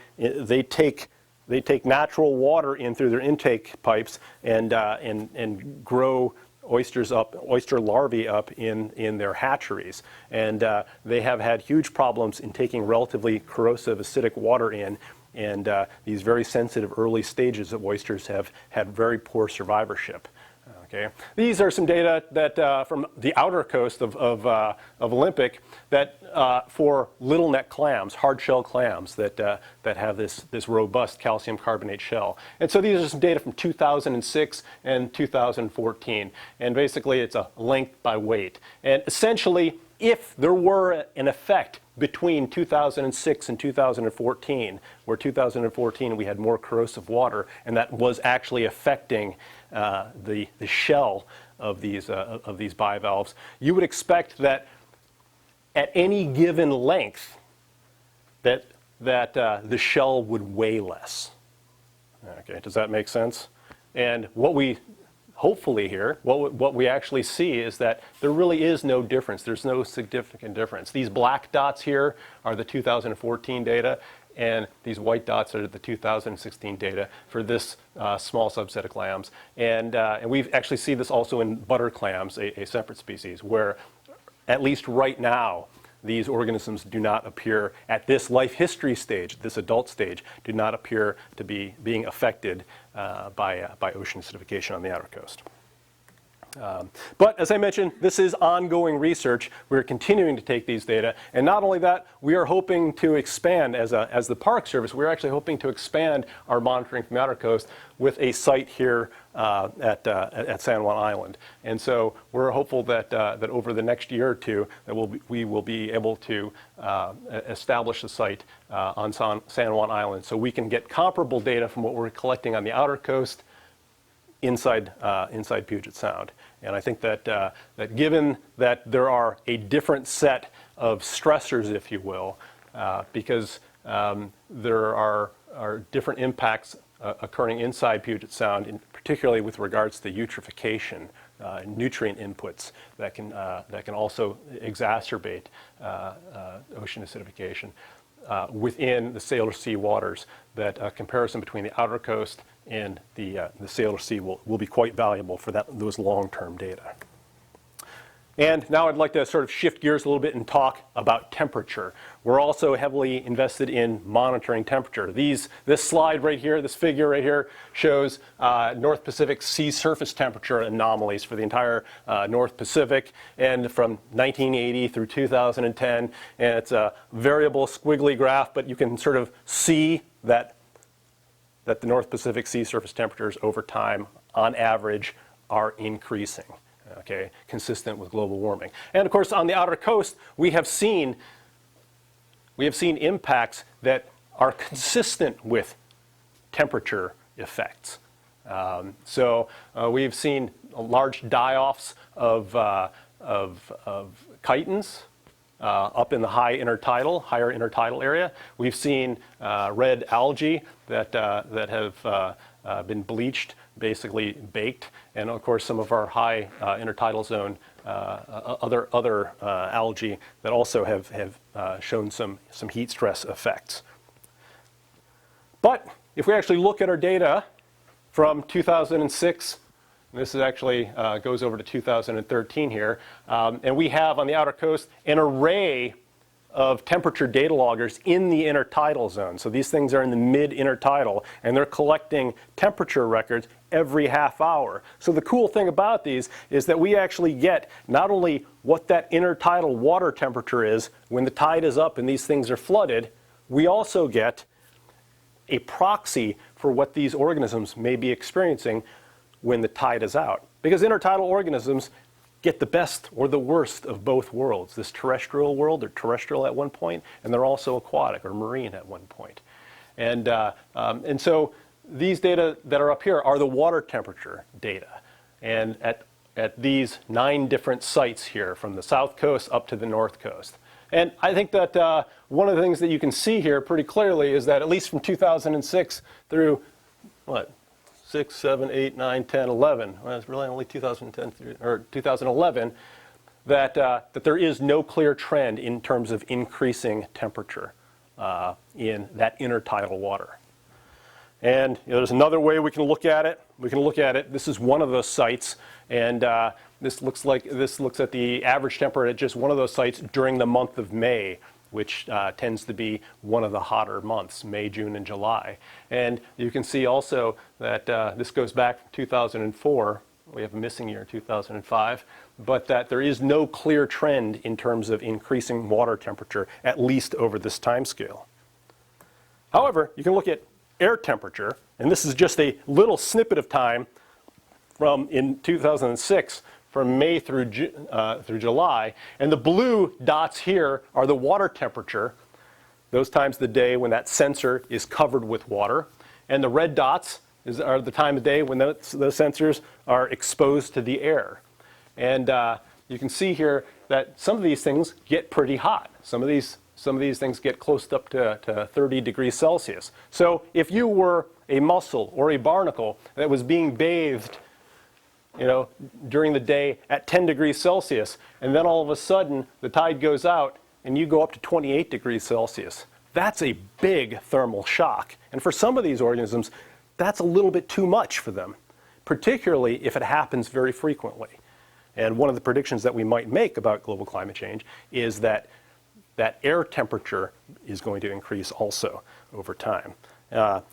take natural water in through their intake pipes and grow oyster larvae up in their hatcheries. And they have had huge problems in taking relatively corrosive acidic water in, and these very sensitive early stages of oysters have had very poor survivorship. Okay. These are some data that from the outer coast of Olympic that for little neck clams, hard shell clams that have this robust calcium carbonate shell. And so these are some data from 2006 and 2014. And basically it's a length by weight. And essentially, if there were an effect between 2006 and 2014, where 2014 we had more corrosive water, and that was actually affecting the shell of these bivalves, you would expect that at any given length that the shell would weigh less. Okay, does that make sense? And what we hopefully here, what we actually see is that there really is no difference. There's no significant difference. These black dots here are the 2014 data, and these white dots are the 2016 data for this small subset of clams. And we actually see this also in butter clams, a separate species, where at least right now, these organisms do not appear at this life history stage, this adult stage, do not appear to be being affected by ocean acidification on the outer coast. But as I mentioned, this is ongoing research. We're continuing to take these data, and not only that, we are hoping to expand as the Park Service. We're actually hoping to expand our monitoring from the outer coast with a site here at San Juan Island. And so we're hopeful that over the next year or two that we will be able to establish a site on San Juan Island, so we can get comparable data from what we're collecting on the outer coast inside Puget Sound. And I think that given that there are a different set of stressors, if you will, because there are different impacts occurring inside Puget Sound, particularly with regards to eutrophication, nutrient inputs that can also exacerbate ocean acidification. within the Sailor Sea waters, that a comparison between the outer coast and the Sailor Sea will be quite valuable for those long-term data. And now I'd like to sort of shift gears a little bit and talk about temperature. We're also heavily invested in monitoring temperature. This slide right here, this figure right here, shows North Pacific sea surface temperature anomalies for the entire North Pacific, and from 1980 through 2010. And it's a variable squiggly graph, but you can sort of see that the North Pacific sea surface temperatures over time, on average, are increasing. Okay, consistent with global warming. And of course, on the outer coast, we have seen impacts that are consistent with temperature effects. We've seen large die-offs of chitons up in the higher intertidal area. We've seen red algae that have been bleached, basically baked, and of course some of our high intertidal zone other algae that also have shown some heat stress effects. But if we actually look at our data from 2006, and this is actually goes over to 2013 here, and we have on the outer coast an array of temperature data loggers in the intertidal zone. So these things are in the mid-intertidal, and they're collecting temperature records every half hour. So the cool thing about these is that we actually get not only what that intertidal water temperature is when the tide is up and these things are flooded, we also get a proxy for what these organisms may be experiencing when the tide is out. Because intertidal organisms get the best or the worst of both worlds. This terrestrial world, they're terrestrial at one point, and they're also aquatic or marine at one point. And so these data that are up here are the water temperature data. And at these 9 different sites here, from the south coast up to the north coast. And I think that one of the things that you can see here pretty clearly is that at least from 2006 through, 6, 7, 8, 9, 10, 11. Well, it's really only 2010 through, or 2011, that there is no clear trend in terms of increasing temperature in that intertidal water. And there's another way we can look at it. This is one of those sites, and this looks at the average temperature at just one of those sites during the month of May, which tends to be one of the hotter months, May, June, and July. And you can see also that this goes back from 2004. We have a missing year, 2005, but that there is no clear trend in terms of increasing water temperature, at least over this time scale. However, you can look at air temperature, and this is just a little snippet of time from in 2006, from May through July, and the blue dots here are the water temperature, those times of the day when that sensor is covered with water, and the red dots are the time of day when those sensors are exposed to the air. And you can see here that some of these things get pretty hot. Some of these things get close up to 30 degrees Celsius. So if you were a mussel or a barnacle that was being bathed during the day at 10 degrees Celsius, and then all of a sudden the tide goes out and you go up to 28 degrees Celsius. That's a big thermal shock. And for some of these organisms, that's a little bit too much for them, particularly if it happens very frequently. And one of the predictions that we might make about global climate change is that air temperature is going to increase also over time.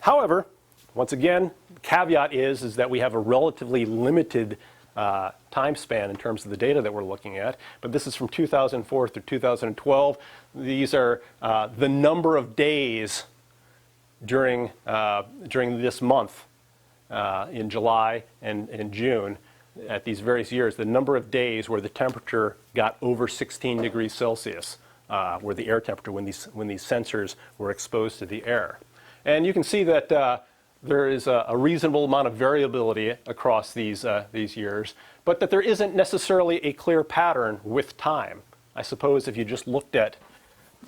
However, once again, the caveat is that we have a relatively limited time span in terms of the data that we're looking at. But this is from 2004 through 2012. These are the number of days during this month in July and June at these various years, the number of days where the temperature got over 16 degrees Celsius, where the air temperature when these sensors were exposed to the air. And you can see that there is a reasonable amount of variability across these years, but that there isn't necessarily a clear pattern with time. I suppose if you just looked at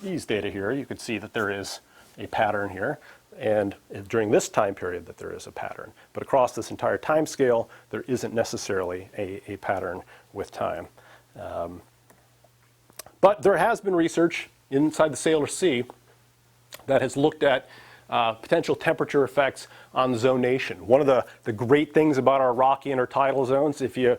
these data here, you could see that there is a pattern here, and during this time period that there is a pattern. But across this entire time scale, there isn't necessarily a pattern with time. But there has been research inside the Sailor Sea that has looked at potential temperature effects on zonation. One of the great things about our rocky intertidal zones, if you,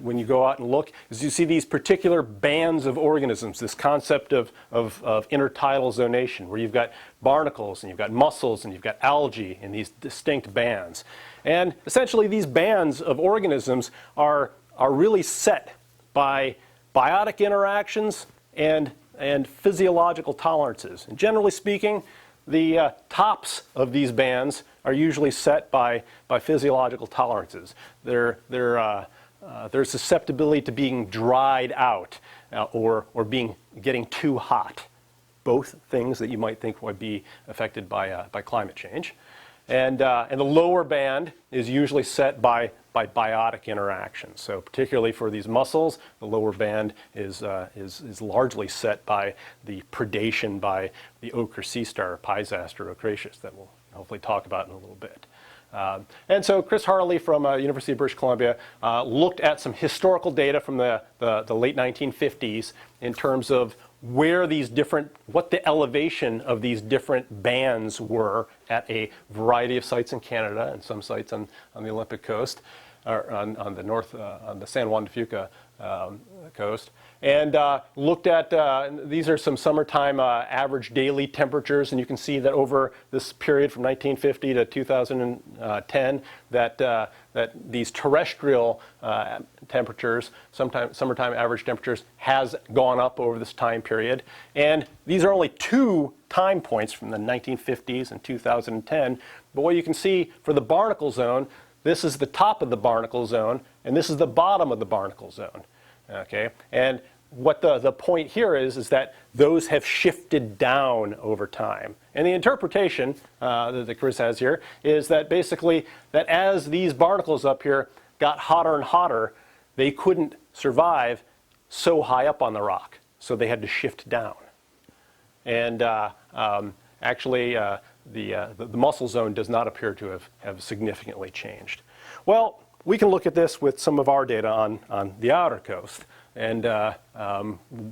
when you go out and look, is you see these particular bands of organisms, this concept of intertidal zonation, where you've got barnacles and you've got mussels and you've got algae in these distinct bands. And essentially these bands of organisms are really set by biotic interactions and physiological tolerances. And generally speaking, the tops of these bands are usually set by physiological tolerances. Their susceptibility to being dried out or getting too hot. Both things that you might think would be affected by climate change. And the lower band is usually set by biotic interactions. So particularly for these mussels, the lower band is largely set by the predation by the ochre sea star, Pisaster ocraceus, that we'll hopefully talk about in a little bit. And so Chris Harley from University of British Columbia looked at some historical data from the late 1950s in terms of where these different, what the elevation of these different bands were at a variety of sites in Canada and some sites on the Olympic coast, or on the north, on the San Juan de Fuca coast, and looked at, these are some summertime average daily temperatures, and you can see that over this period from 1950 to 2010, that these terrestrial temperatures, summertime average temperatures, has gone up over this time period. And these are only 2 time points from the 1950s and 2010, but what you can see for the barnacle zone, this is the top of the barnacle zone, and this is the bottom of the barnacle zone. Okay, and what the point here is that those have shifted down over time. And the interpretation that Chris has here is that basically that as these barnacles up here got hotter and hotter, they couldn't survive so high up on the rock, so they had to shift down. And actually, the mussel zone does not appear to have significantly changed. Well, we can look at this with some of our data on the outer coast. And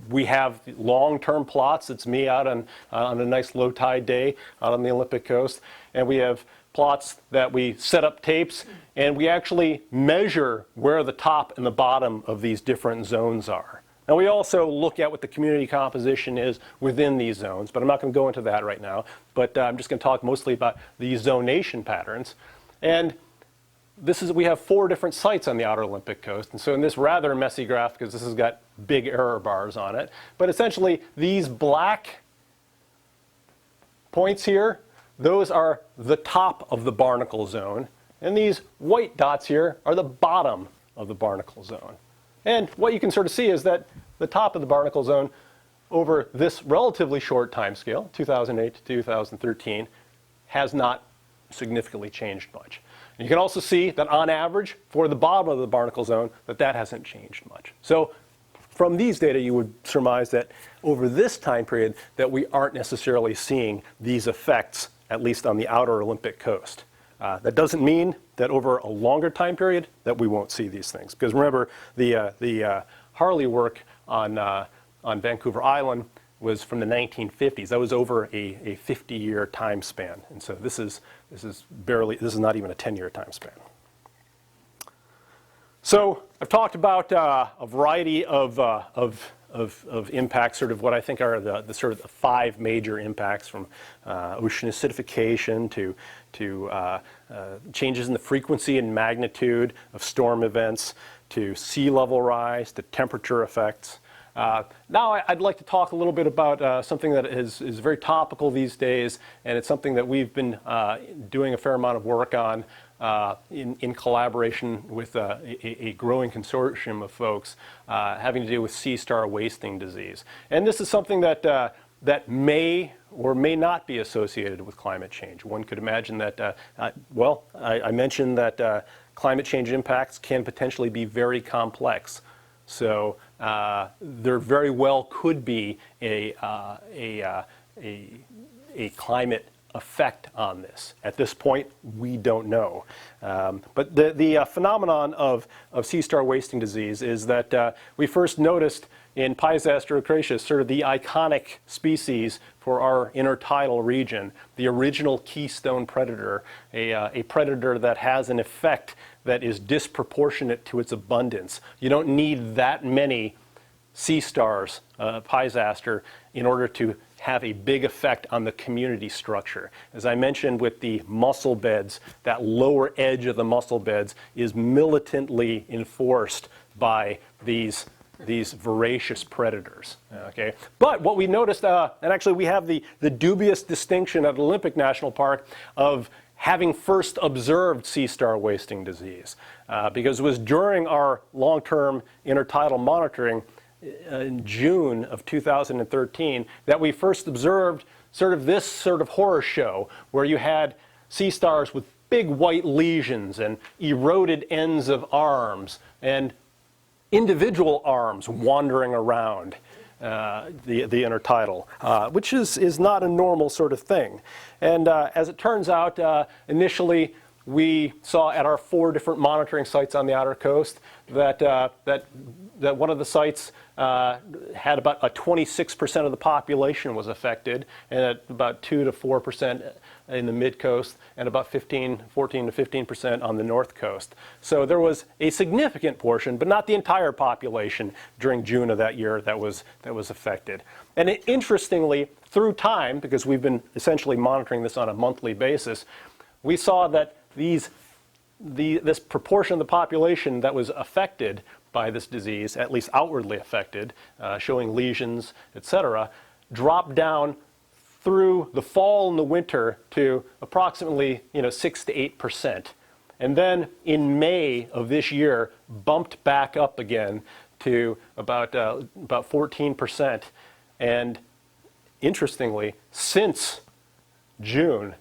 we have long-term plots. It's me out on a nice low tide day out on the Olympic coast. And we have plots that we set up tapes, and we actually measure where the top and the bottom of these different zones are. Now, we also look at what the community composition is within these zones, but I'm not going to go into that right now. But I'm just going to talk mostly about the zonation patterns. And we have 4 different sites on the outer Olympic coast. And so in this rather messy graph, because this has got big error bars on it, but essentially these black points here, those are the top of the barnacle zone. And these white dots here are the bottom of the barnacle zone. And what you can sort of see is that the top of the barnacle zone over this relatively short time scale, 2008 to 2013, has not significantly changed much. And you can also see that on average, for the bottom of the barnacle zone, that hasn't changed much. So from these data, you would surmise that over this time period, that we aren't necessarily seeing these effects, at least on the outer Olympic coast. That doesn't mean that over a longer time period that we won't see these things. Because remember, the Harley work on Vancouver Island was from the 1950s. That was over a 50-year time span. And so this is not even a 10-year time span. So I've talked about a variety of impacts, sort of what I think are the sort of the 5 major impacts, from ocean acidification to changes in the frequency and magnitude of storm events, to sea level rise, to temperature effects. Now I'd like to talk a little bit about something that is very topical these days, and it's something that we've been doing a fair amount of work on in collaboration with a growing consortium of folks having to do with sea star wasting disease. And this is something that may or may not be associated with climate change. One could imagine that, I mentioned that climate change impacts can potentially be very complex. So there very well could be a climate effect on this. At this point, we don't know. But the phenomenon of sea star wasting disease is that we first noticed in Pisaster ocraceus, sort of the iconic species for our intertidal region, the original keystone predator, a predator that has an effect that is disproportionate to its abundance. You don't need that many sea stars, Pisaster, in order to have a big effect on the community structure. As I mentioned with the mussel beds, that lower edge of the mussel beds is militantly enforced by these voracious predators. Okay, but what we noticed, and actually we have the dubious distinction at Olympic National Park of having first observed sea star wasting disease, because it was during our long-term intertidal monitoring in June of 2013 that we first observed this sort of horror show where you had sea stars with big white lesions and eroded ends of arms and individual arms wandering around the intertidal, which is not a normal sort of thing. And as it turns out, initially we saw at our 4 different monitoring sites on the outer coast that one of the sites had about 26% of the population was affected, and at about 2 to 4% in the mid coast, and about 14 to 15% on the north coast. So there was a significant portion, but not the entire population, during June of that year that was affected. And interestingly, through time, because we've been essentially monitoring this on a monthly basis, we saw that this proportion of the population that was affected by this disease, at least outwardly affected, showing lesions, etc., dropped down through the fall and the winter to approximately 6 to 8%. And then in May of this year, bumped back up again to about 14%. And interestingly, since June,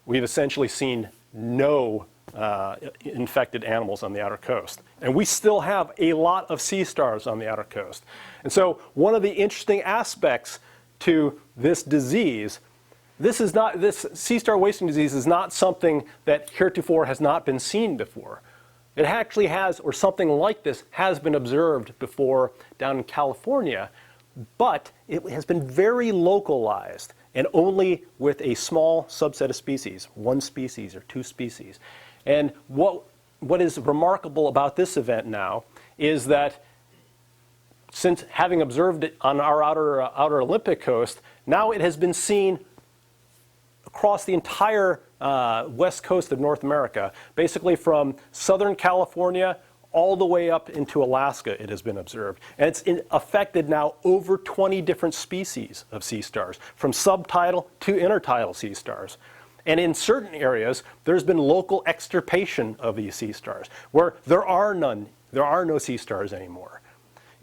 we've essentially seen no infected animals on the outer coast. And we still have a lot of sea stars on the outer coast. And so one of the interesting aspects to this disease, this sea star wasting disease is not something that heretofore has not been seen before. It actually has, or something like this has been observed before down in California, but it has been very localized and only with a small subset of species, 1 species or 2 species. And what is remarkable about this event now is that since having observed it on our outer Olympic coast, now it has been seen across the entire west coast of North America, basically from Southern California all the way up into Alaska. It has been observed. And it's affected now over 20 different species of sea stars, from subtidal to intertidal sea stars. And in certain areas, there's been local extirpation of these sea stars, where there are no sea stars anymore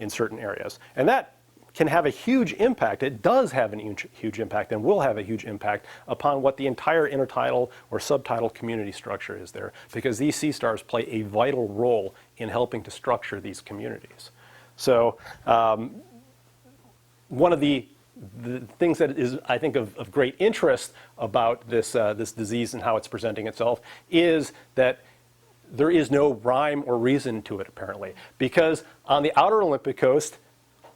in certain areas. And that can have a huge impact. It does have a huge impact and will have a huge impact upon what the entire intertidal or subtidal community structure is there, because these sea stars play a vital role in helping to structure these communities. So one of the things that is, I think, of great interest about this disease and how it's presenting itself is that there is no rhyme or reason to it, apparently, because on the outer Olympic coast,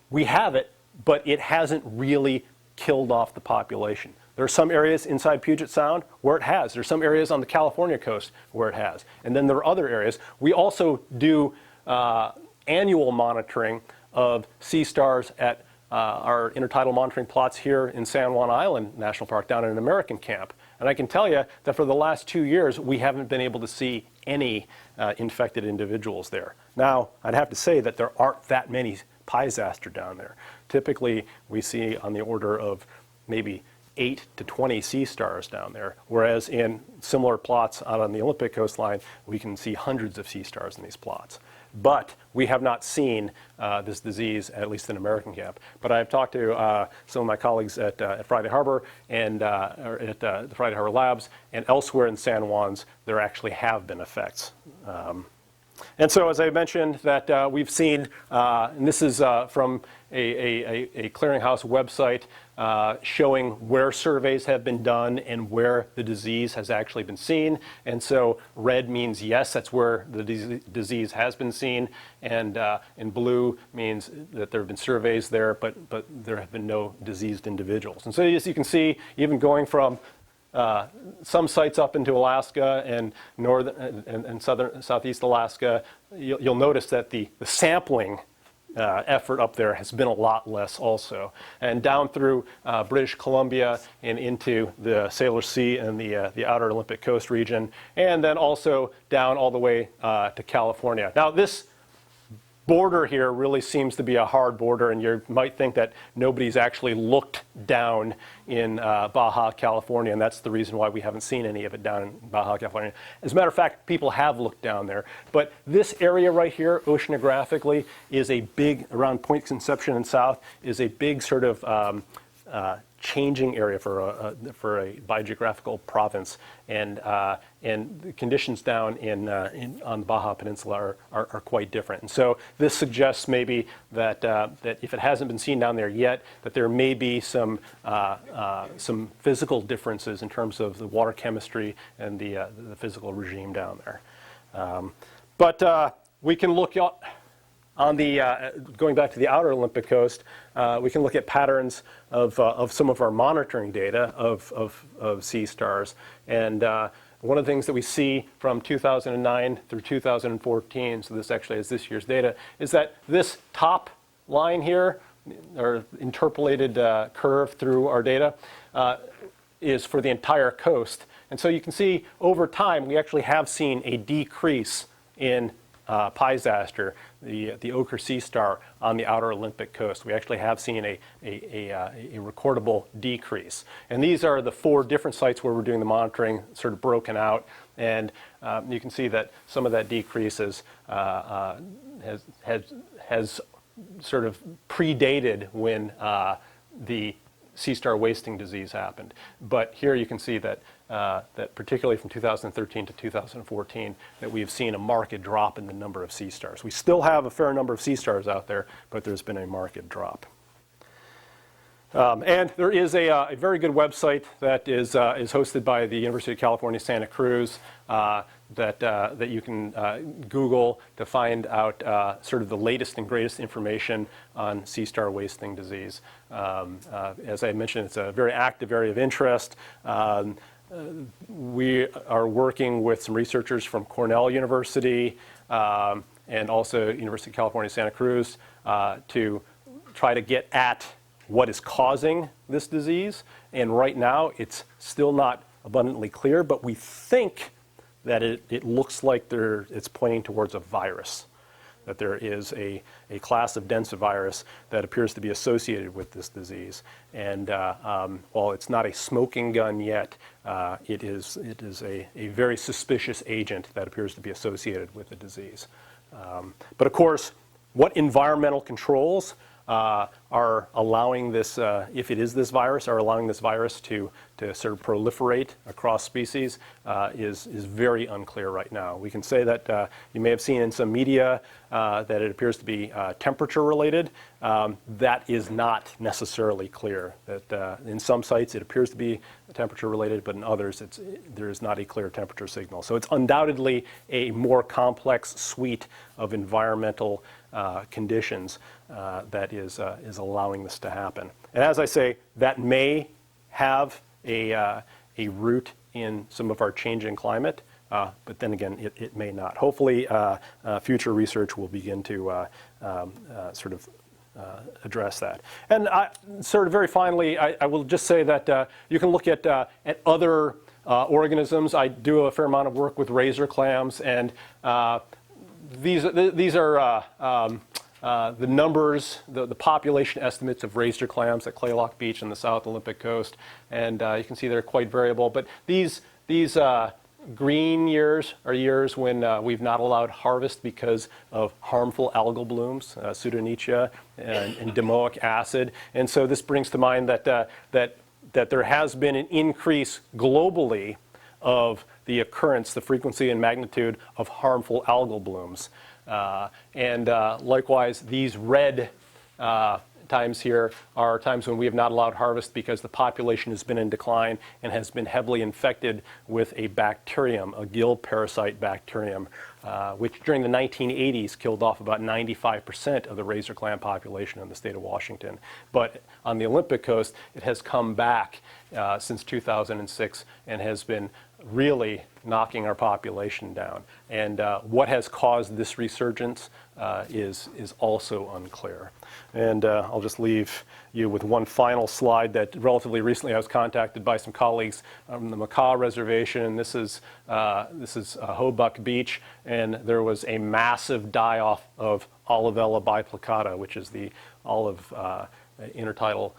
we have it, but it hasn't really killed off the population. There are some areas inside Puget Sound where it has. There are some areas on the California coast where it has. And then there are other areas. We also do annual monitoring of sea stars at our intertidal monitoring plots here in San Juan Island National Park down in an American camp. And I can tell you that for the last 2 years, we haven't been able to see any infected individuals there. Now, I'd have to say that there aren't that many Pisaster down there. Typically, we see on the order of maybe 8 to 20 sea stars down there, whereas in similar plots out on the Olympic coastline, we can see hundreds of sea stars in these plots. But we have not seen this disease, at least in American camp. But I've talked to some of my colleagues at Friday Harbor and at the Friday Harbor Labs and elsewhere in San Juan's, there actually have been effects. And so, as I mentioned, that we've seen, and this is from a clearinghouse website showing where surveys have been done and where the disease has actually been seen. And so red means yes, that's where the disease has been seen. And blue means that there have been surveys there, but there have been no diseased individuals. And so as you can see, even going from some sites up into Alaska and northern and southeast Alaska, you'll notice that the sampling effort up there has been a lot less also. And down through British Columbia and into the Sailor Sea and the outer Olympic Coast region, and then also down all the way to California. Now this border here really seems to be a hard border, and you might think that nobody's actually looked down in Baja California, and that's the reason why we haven't seen any of it down in Baja California. As a matter of fact, people have looked down there, but this area right here, oceanographically, is a big, around Point Conception and south, is a big sort of changing area for a biogeographical province, and the conditions down on the Baja Peninsula are quite different. And so this suggests maybe that if it hasn't been seen down there yet, that there may be some physical differences in terms of the water chemistry and the physical regime down there. But we can look on the going back to the outer Olympic coast, we can look at patterns of some of our monitoring data of sea stars. And one of the things that we see from 2009 through 2014, so this actually is this year's data, is that this top line here, or interpolated curve through our data, is for the entire coast. And so you can see over time we actually have seen a decrease in Piesaster, the ochre sea star on the outer Olympic coast. We actually have seen a recordable decrease. And these are the 4 different sites where we're doing the monitoring, sort of broken out. And you can see that some of that decrease has sort of predated when the sea star wasting disease happened. But here you can see that that particularly from 2013 to 2014, that we have seen a marked drop in the number of sea stars. We still have a fair number of sea stars out there, but there's been a marked drop. And there is a very good website that is hosted by the University of California, Santa Cruz, that you can Google to find out sort of the latest and greatest information on sea star wasting disease. As I mentioned, it's a very active area of interest. We are working with some researchers from Cornell University and also University of California, Santa Cruz to try to get at what is causing this disease. And right now, it's still not abundantly clear, but we think that it looks like it's pointing towards a virus, that there is a class of densivirus that appears to be associated with this disease. And while it's not a smoking gun yet, it is a very suspicious agent that appears to be associated with the disease. But of course, what environmental controls are allowing this, if it is this virus, are allowing this virus to sort of proliferate across species is very unclear right now. We can say that you may have seen in some media that it appears to be temperature related. That is not necessarily clear. That in some sites it appears to be temperature related, but in others there is not a clear temperature signal. So it's undoubtedly a more complex suite of environmental conditions that is allowing this to happen. And as I say, that may have a root in some of our changing climate, but then again, it may not. Hopefully, future research will begin to sort of address that. And sort of very finally, I will just say that you can look at other organisms. I do a fair amount of work with razor clams, and these are the numbers, the population estimates of razor clams at Claylock Beach and the South Olympic Coast, and you can see they're quite variable. But these green years are years when we've not allowed harvest because of harmful algal blooms, pseudonychia and domoic acid. And so this brings to mind that there has been an increase globally of the occurrence, the frequency and magnitude of harmful algal blooms. Likewise, these red times here are times when we have not allowed harvest because the population has been in decline and has been heavily infected with a bacterium, a gill parasite bacterium, which during the 1980s killed off about 95% of the razor clam population in the state of Washington. But on the Olympic coast, it has come back since 2006 and has been really knocking our population down. And what has caused this resurgence is also unclear. And I'll just leave you with one final slide that relatively recently I was contacted by some colleagues on the Macaw Reservation. This is Hobuck Beach, and there was a massive die-off of Olivella biplicata, which is the olive intertidal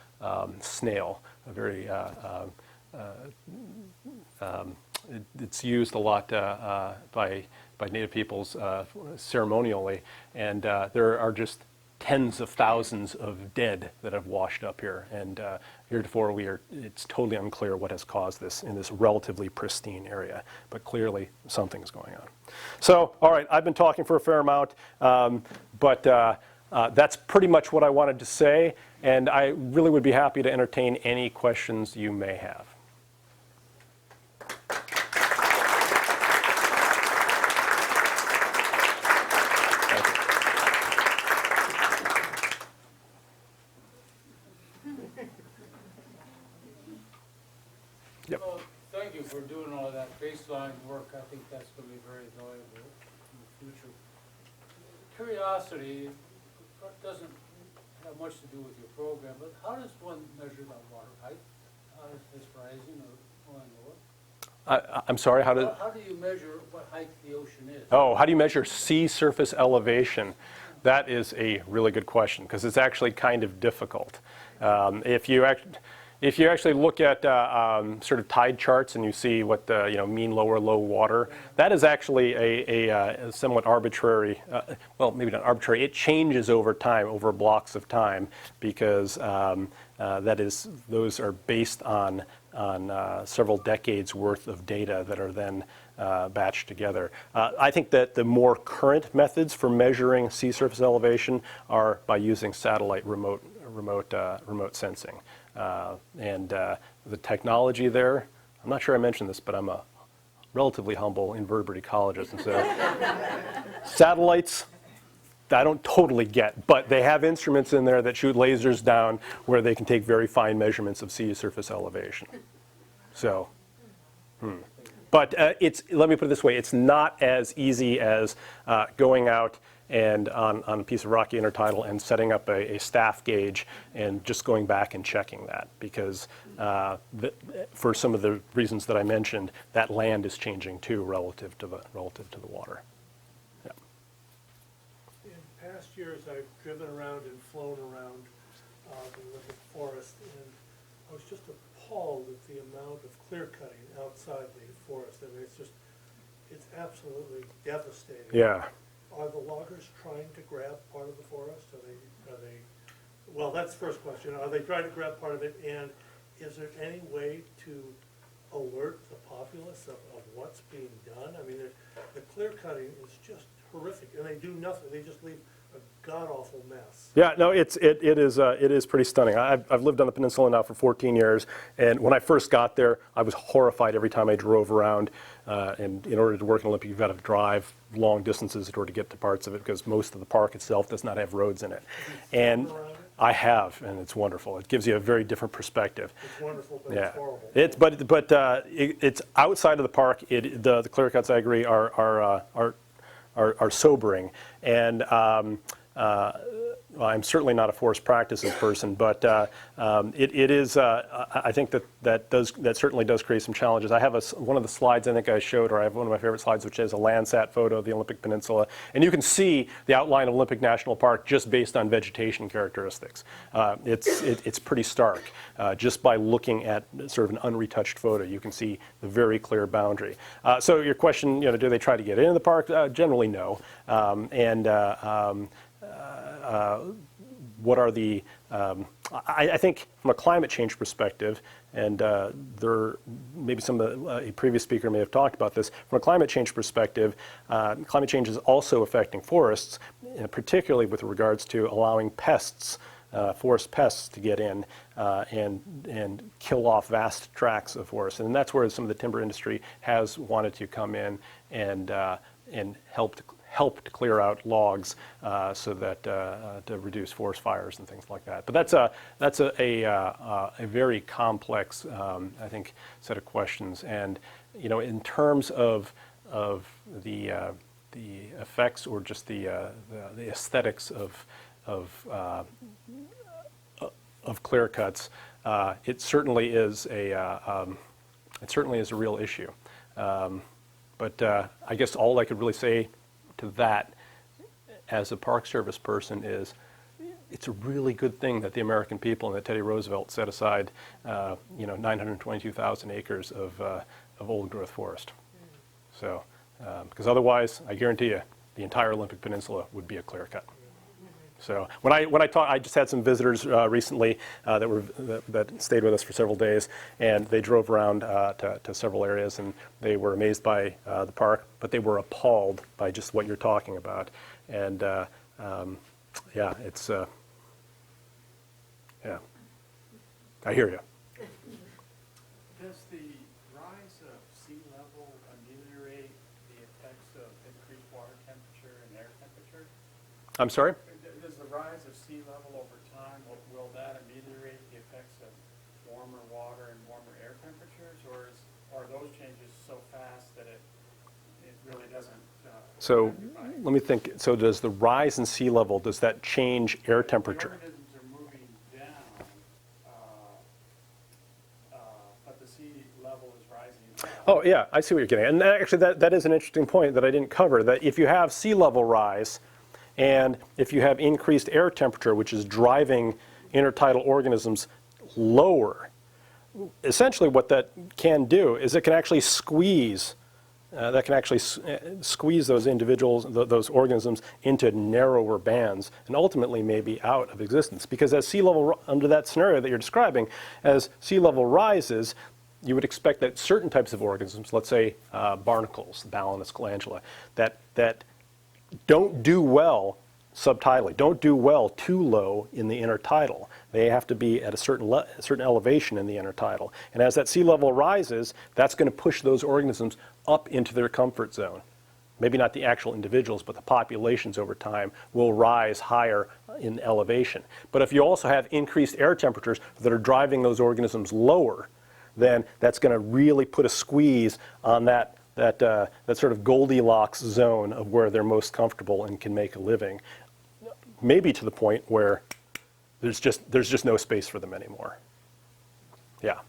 snail, a very it's used a lot by Native peoples ceremonially, and there are just tens of thousands of dead that have washed up here, and heretofore it's totally unclear what has caused this in this relatively pristine area, but clearly something is going on. So, all right, I've been talking for a fair amount, but that's pretty much what I wanted to say, and I really would be happy to entertain any questions you may have. Thank you for doing all of that baseline work. I think that's going to be very valuable in the future. Curiosity doesn't have much to do with your program, but how does one measure the water height? How is this rising or going lower? I'm sorry, how do you measure what height the ocean is? Oh, how do you measure sea surface elevation? That is a really good question, because it's actually kind of difficult. If you actually look at sort of tide charts and you see what the mean low or low water, that is actually a somewhat arbitrary, well, maybe not arbitrary. It changes over time, over blocks of time, because those are based on several decades worth of data that are then batched together. I think that the more current methods for measuring sea surface elevation are by using satellite remote sensing. The technology there, I'm not sure I mentioned this, but I'm a relatively humble invertebrate ecologist, and so satellites, I don't totally get, but they have instruments in there that shoot lasers down where they can take very fine measurements of sea surface elevation. So, but let me put it this way, it's not as easy as going out and on a piece of rocky intertidal and setting up a staff gauge and just going back and checking that, because for some of the reasons that I mentioned, that land is changing too relative to the water. Yeah. In past years, I've driven around and flown around the Olympic forest, and I was just appalled at the amount of clear cutting outside the forest. I mean, it's absolutely devastating. Yeah. Are the loggers trying to grab part of the forest? Are they, well, that's the first question. Are they trying to grab part of it? And is there any way to alert the populace of what's being done? I mean, the clear cutting is just horrific, and they do nothing. They just leave a god-awful mess. Yeah, no, it is pretty stunning. I've lived on the peninsula now for 14 years, and when I first got there, I was horrified every time I drove around. And in order to work in Olympic, you've got to drive long distances in order to get to parts of it, because most of the park itself does not have roads in it. And I have, and it's wonderful. It gives you a very different perspective. It's wonderful, but Yeah. it's horrible. It's outside of the park. The clear cuts, I agree, are sobering, and well, I'm certainly not a forest practices person, but it is. I think that certainly does create some challenges. I have one of the slides I think I showed, or I have one of my favorite slides, which is a Landsat photo of the Olympic Peninsula, and you can see the outline of Olympic National Park just based on vegetation characteristics. It's pretty stark just by looking at sort of an unretouched photo. You can see the very clear boundary. So your question, do they try to get into the park? Generally, no. What are the I think from a climate change perspective, and there maybe some of a previous speaker may have talked about this, from a climate change perspective, climate change is also affecting forests, particularly with regards to allowing pests, forest pests to get in and kill off vast tracts of forest. And that's where some of the timber industry has wanted to come in and helped clear out logs so that to reduce forest fires and things like that. But that's a very complex, I think, set of questions. And in terms of the effects or just the aesthetics of clear cuts, it certainly is a real issue. But I guess all I could really say to that as a Park Service person is it's a really good thing that the American people and that Teddy Roosevelt set aside 922,000 acres of old growth forest. So because otherwise, I guarantee you, the entire Olympic Peninsula would be a clear cut. So when I talk, I just had some visitors recently that stayed with us for several days, and they drove around to several areas, and they were amazed by the park, but they were appalled by just what you're talking about. And yeah, it's yeah, I hear you. Does the rise of sea level ameliorate the effects of increased water temperature and air temperature? I'm sorry? Does the rise of sea level over time, will that ameliorate the effects of warmer water and warmer air temperatures, or are those changes so fast that it really doesn't? So let me think. So does the rise in sea level, does that change air temperature? The organisms are moving down, but the sea level is rising. Oh yeah, I see what you're getting at. And actually that is an interesting point that I didn't cover, that if you have sea level rise and if you have increased air temperature, which is driving intertidal organisms lower, essentially what that can do is it can actually squeeze squeeze those individuals, those organisms into narrower bands and ultimately maybe out of existence. Because as sea level, under that scenario that you're describing, as sea level rises, you would expect that certain types of organisms, let's say barnacles, Balanus glandula, that don't do well subtidally, don't do well too low in the intertidal. They have to be at a certain elevation in the intertidal. And as that sea level rises, that's going to push those organisms up into their comfort zone. Maybe not the actual individuals, but the populations over time will rise higher in elevation. But if you also have increased air temperatures that are driving those organisms lower, then that's going to really put a squeeze on that sort of Goldilocks zone of where they're most comfortable and can make a living. Maybe to the point where there's just no space for them anymore. Yeah.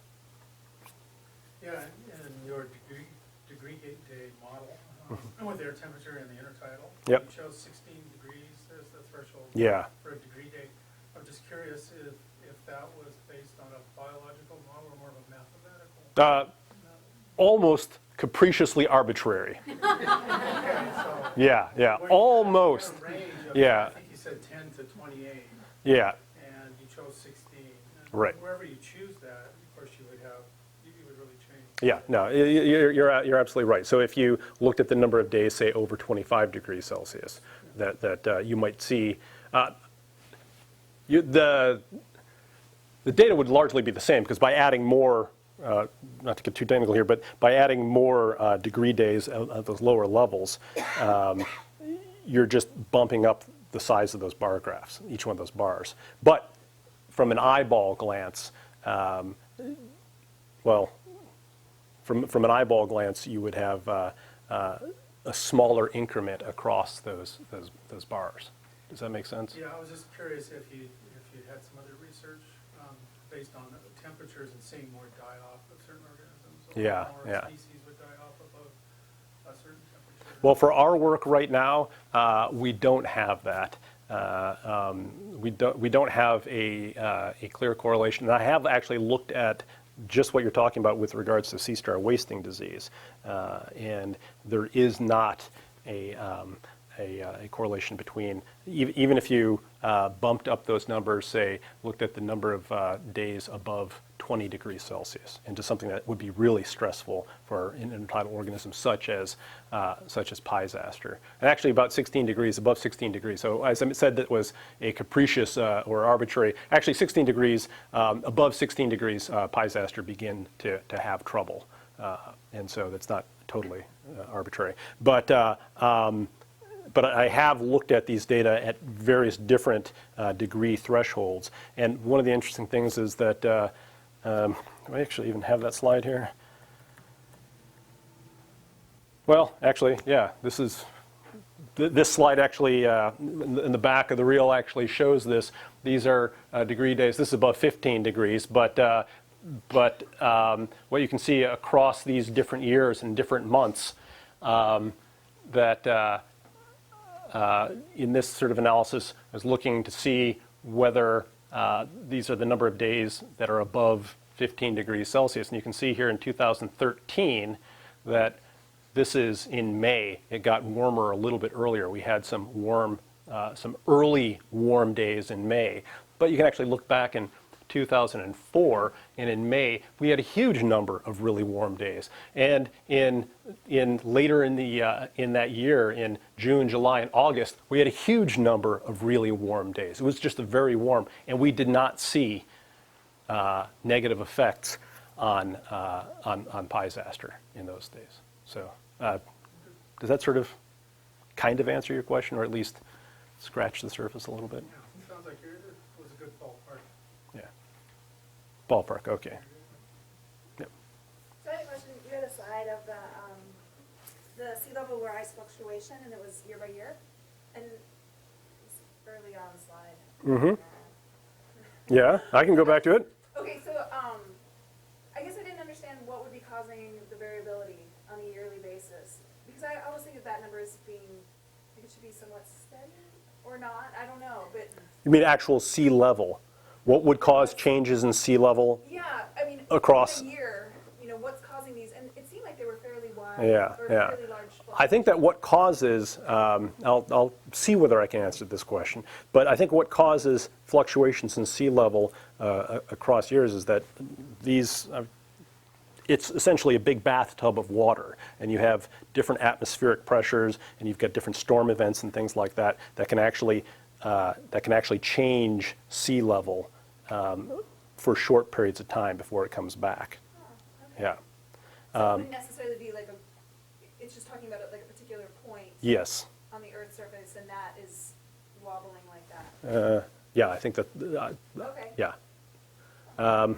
Yeah, in your degree day model, with air temperature and the intertidal, Yep. you chose 16 degrees as the threshold Yeah. for a degree day. I'm just curious if that was based on a biological model or more of a mathematical. Almost capriciously arbitrary. Okay, so Yeah, where you almost. had a range of, Yeah. I think you said 10 to 28, Yeah, and you chose 16. And Right. wherever you choose that, of course, you would really change. yeah, no, you're absolutely right. So if you looked at the number of days, say over 25 degrees Celsius, that you might see, the data would largely be the same, because by adding more, not to get too technical here, but by adding more degree days at those lower levels, you're just bumping up the size of those bar graphs, each one of those bars. But from an eyeball glance, well, from an eyeball glance, you would have a smaller increment across those bars. Does that make sense? Yeah, I was just curious if you had some other research based on the temperatures and seeing more die-off of certain organisms. Or Yeah, more yeah. species would die off above a certain temperature. Well, for our work right now, we don't have that. We don't have a clear correlation. And I have actually looked at just what you're talking about with regards to sea star wasting disease, and there is not a a correlation between, even if you bumped up those numbers, say, looked at the number of days above 20 degrees Celsius into something that would be really stressful for intertidal organisms such as Pisaster. And actually about 16 degrees, above 16 degrees. So as I said, that was a capricious or arbitrary, actually 16 degrees, above 16 degrees, Pisaster begin to have trouble. And so that's not totally arbitrary. But I have looked at these data at various different degree thresholds. And one of the interesting things is that, do I actually even have that slide here? Well, actually, yeah, this slide actually, in the back of the reel actually shows this. These are degree days. This is above 15 degrees, but what you can see across these different years and different months, that in this sort of analysis, I was looking to see whether these are the number of days that are above 15 degrees Celsius. And you can see here in 2013 that this is in May. It got warmer a little bit earlier. We had some early warm days in May. But you can actually look back in 2004, and in May we had a huge number of really warm days. And in later in that year, in June, July, and August, we had a huge number of really warm days. It was just a very warm, and we did not see negative effects on Pisaster in those days. So does that sort of kind of answer your question, or at least scratch the surface a little bit? Yeah, sounds like it was a good ballpark. Yeah. Ballpark, okay. Yep. So I had a question. You had a slide of the sea level rise fluctuation, and it was year by year, and it's early on the slide. Mm-hmm. Yeah, I can go back to it. Okay, so I guess I didn't understand what would be causing the variability on a yearly basis, because I always think of that number as being, it should be somewhat steady or not. I don't know, but You mean actual sea level? What would cause changes in sea level? yeah, I mean, Across- in a year, what's causing these? And it seemed like they were fairly wide Yeah, or yeah. fairly large. I think that what causes, I'll see whether I can answer this question, but I think what causes fluctuations in sea level across years is that these, it's essentially a big bathtub of water, and you have different atmospheric pressures, and you've got different storm events and things like that that can actually change sea level for short periods of time before it comes back. Yeah. So it wouldn't necessarily be like it's just talking about like a particular point Yes. on the Earth's surface, and that is wobbling like that. Yeah, I think that. Okay. Yeah. Yeah,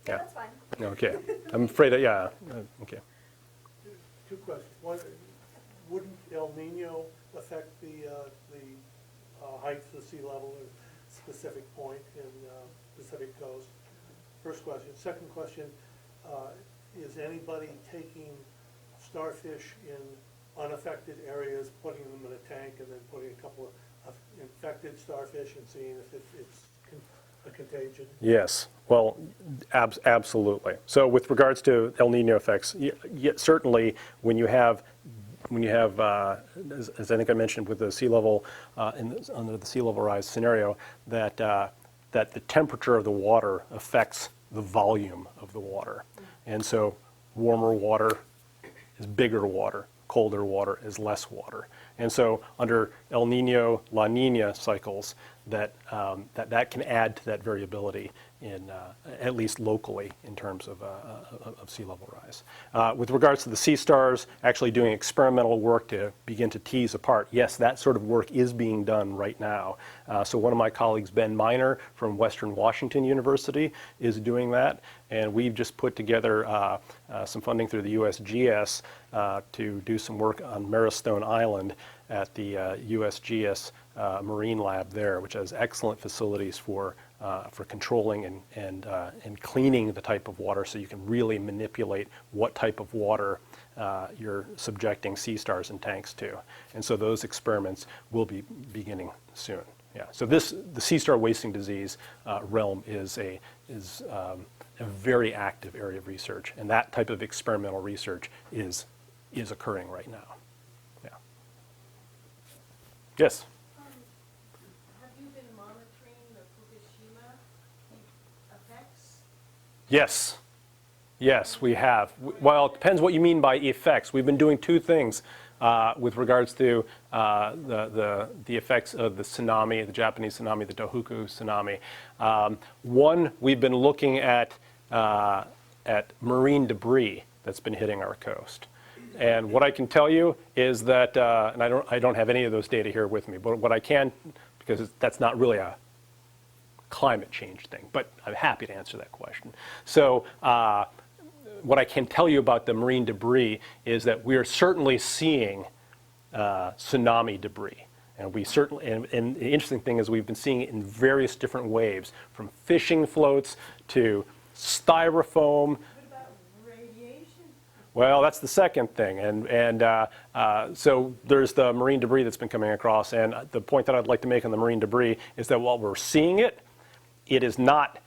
Yeah. that's fine. Okay. I'm afraid. Yeah. Okay. Two questions. One, wouldn't El Nino affect the heights of sea level at a specific point in Pacific coast? First question. Second question, is anybody taking starfish in unaffected areas, putting them in a tank, and then putting a couple of infected starfish and seeing if it's a contagion? Yes. Well, absolutely. So with regards to El Nino effects, certainly when you have, as I think I mentioned with the sea level, under the sea level rise scenario, that the temperature of the water affects the volume of the water. And so warmer water is bigger water, colder water is less water. And so under El Nino, La Nina cycles, that can add to that variability in at least locally in terms of sea level rise. With regards to the sea stars, actually doing experimental work to begin to tease apart, yes, that sort of work is being done right now. So one of my colleagues, Ben Miner from Western Washington University, is doing that, and we've just put together some funding through the USGS to do some work on Marrowstone Island at the USGS Marine Lab there, which has excellent facilities for controlling and cleaning the type of water, so you can really manipulate what type of water you're subjecting sea stars and tanks to. And so those experiments will be beginning soon. Yeah. So the sea star wasting disease realm is a very active area of research, and that type of experimental research is occurring right now. Yeah. Yes? Have you been monitoring the Fukushima effects? Yes. Yes, we have. Well, it depends what you mean by effects. We've been doing two things with regards to the effects of the tsunami, the Japanese tsunami, the Tohoku tsunami. One, we've been looking at marine debris that's been hitting our coast. And what I can tell you is that, and I don't have any of those data here with me, but what I can, because that's not really a climate change thing, but I'm happy to answer that question. So what I can tell you about the marine debris is that we are certainly seeing tsunami debris. And we certainly, and the interesting thing is we've been seeing it in various different waves, from fishing floats to styrofoam. What about radiation? Well, that's the second thing, and so there's the marine debris that's been coming across, and the point that I'd like to make on the marine debris is that while we're seeing it, it is not,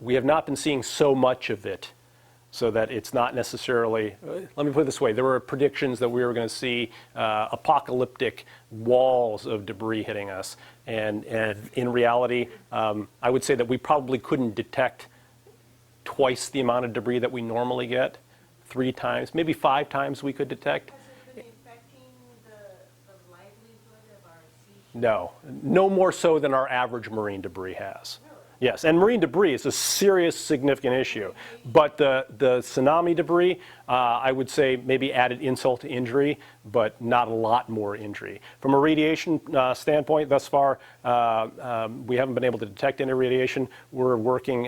we have not been seeing so much of it so that it's not necessarily, let me put it this way, there were predictions that we were going to see apocalyptic walls of debris hitting us, and in reality, I would say that we probably couldn't detect twice the amount of debris that we normally get, 3 times, maybe 5 times we could detect. Has it been affecting the livelihood of our seashore? No, no more so than our average marine debris has. Yes, and marine debris is a serious, significant issue. But the tsunami debris, I would say maybe added insult to injury, but not a lot more injury. From a radiation standpoint, thus far, we haven't been able to detect any radiation. We're working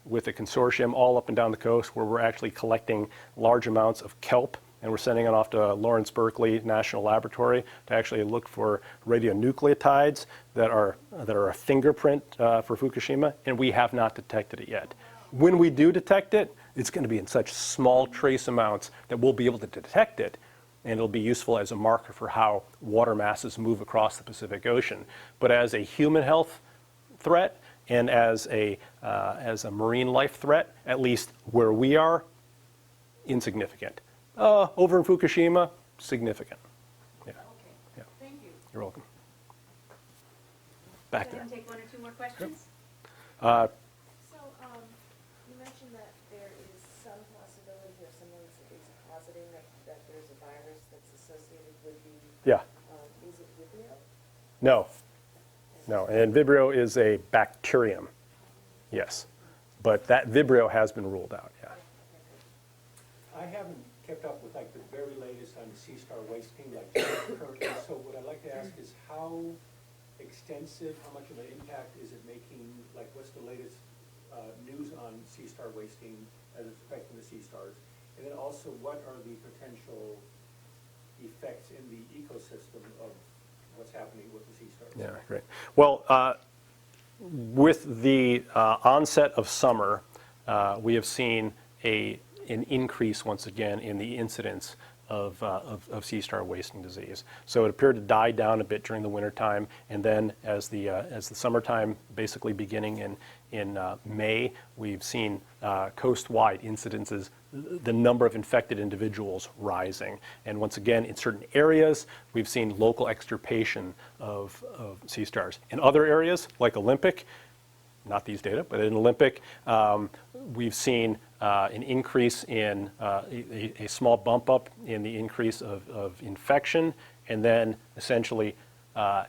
with a consortium all up and down the coast where we're actually collecting large amounts of kelp, and we're sending it off to Lawrence Berkeley National Laboratory to actually look for radionucleotides that are a fingerprint for Fukushima, and we have not detected it yet. When we do detect it, it's going to be in such small trace amounts that we'll be able to detect it, and it'll be useful as a marker for how water masses move across the Pacific Ocean. But as a human health threat and as a marine life threat, at least where we are, insignificant. Over in Fukushima, significant. Yeah. Okay, Yeah. thank you. You're welcome. Back Go there. ahead and take 1 or 2 more questions. So, you mentioned that there is some possibility or someone is positing that there's a virus that's associated with the, Yeah. is it Vibrio? No. No. And Vibrio is a bacterium. Yes. But that Vibrio has been ruled out. Yeah. I haven't kept up with like the very latest on sea star wasting, like currently. So what I'd like to ask is how extensive, how much of an impact is it making? Like, what's the latest news on sea star wasting as it's affecting the sea stars? And then also, what are the potential effects in the ecosystem of what's happening with the sea stars? Yeah, great. Well, with the onset of summer, we have seen an increase once again in the incidence of sea star wasting disease. So it appeared to die down a bit during the wintertime, and then as the summertime, basically beginning in May, we've seen coast-wide incidences, the number of infected individuals rising. And once again, in certain areas, we've seen local extirpation of sea stars. In other areas, like Olympic, not these data, but in Olympic, we've seen an increase in a small bump up in the increase of infection, and then essentially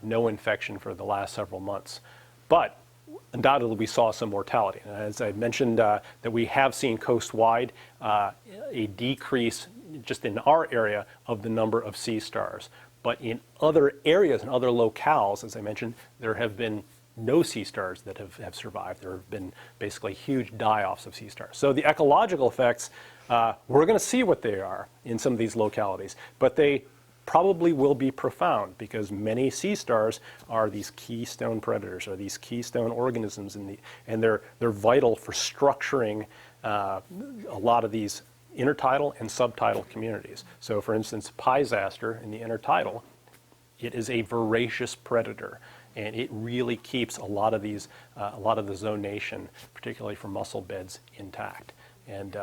no infection for the last several months. But undoubtedly, we saw some mortality. And as I mentioned, that we have seen coast-wide a decrease just in our area of the number of sea stars. But in other areas and other locales, as I mentioned, there have been no sea stars that have survived. There have been basically huge die-offs of sea stars. So the ecological effects, we're going to see what they are in some of these localities, but they probably will be profound because many sea stars are these keystone predators, or these keystone organisms, and they're vital for structuring a lot of these intertidal and subtidal communities. So for instance, Piesaster in the intertidal, it is a voracious predator. And it really keeps a lot of the zonation, particularly for mussel beds, intact. And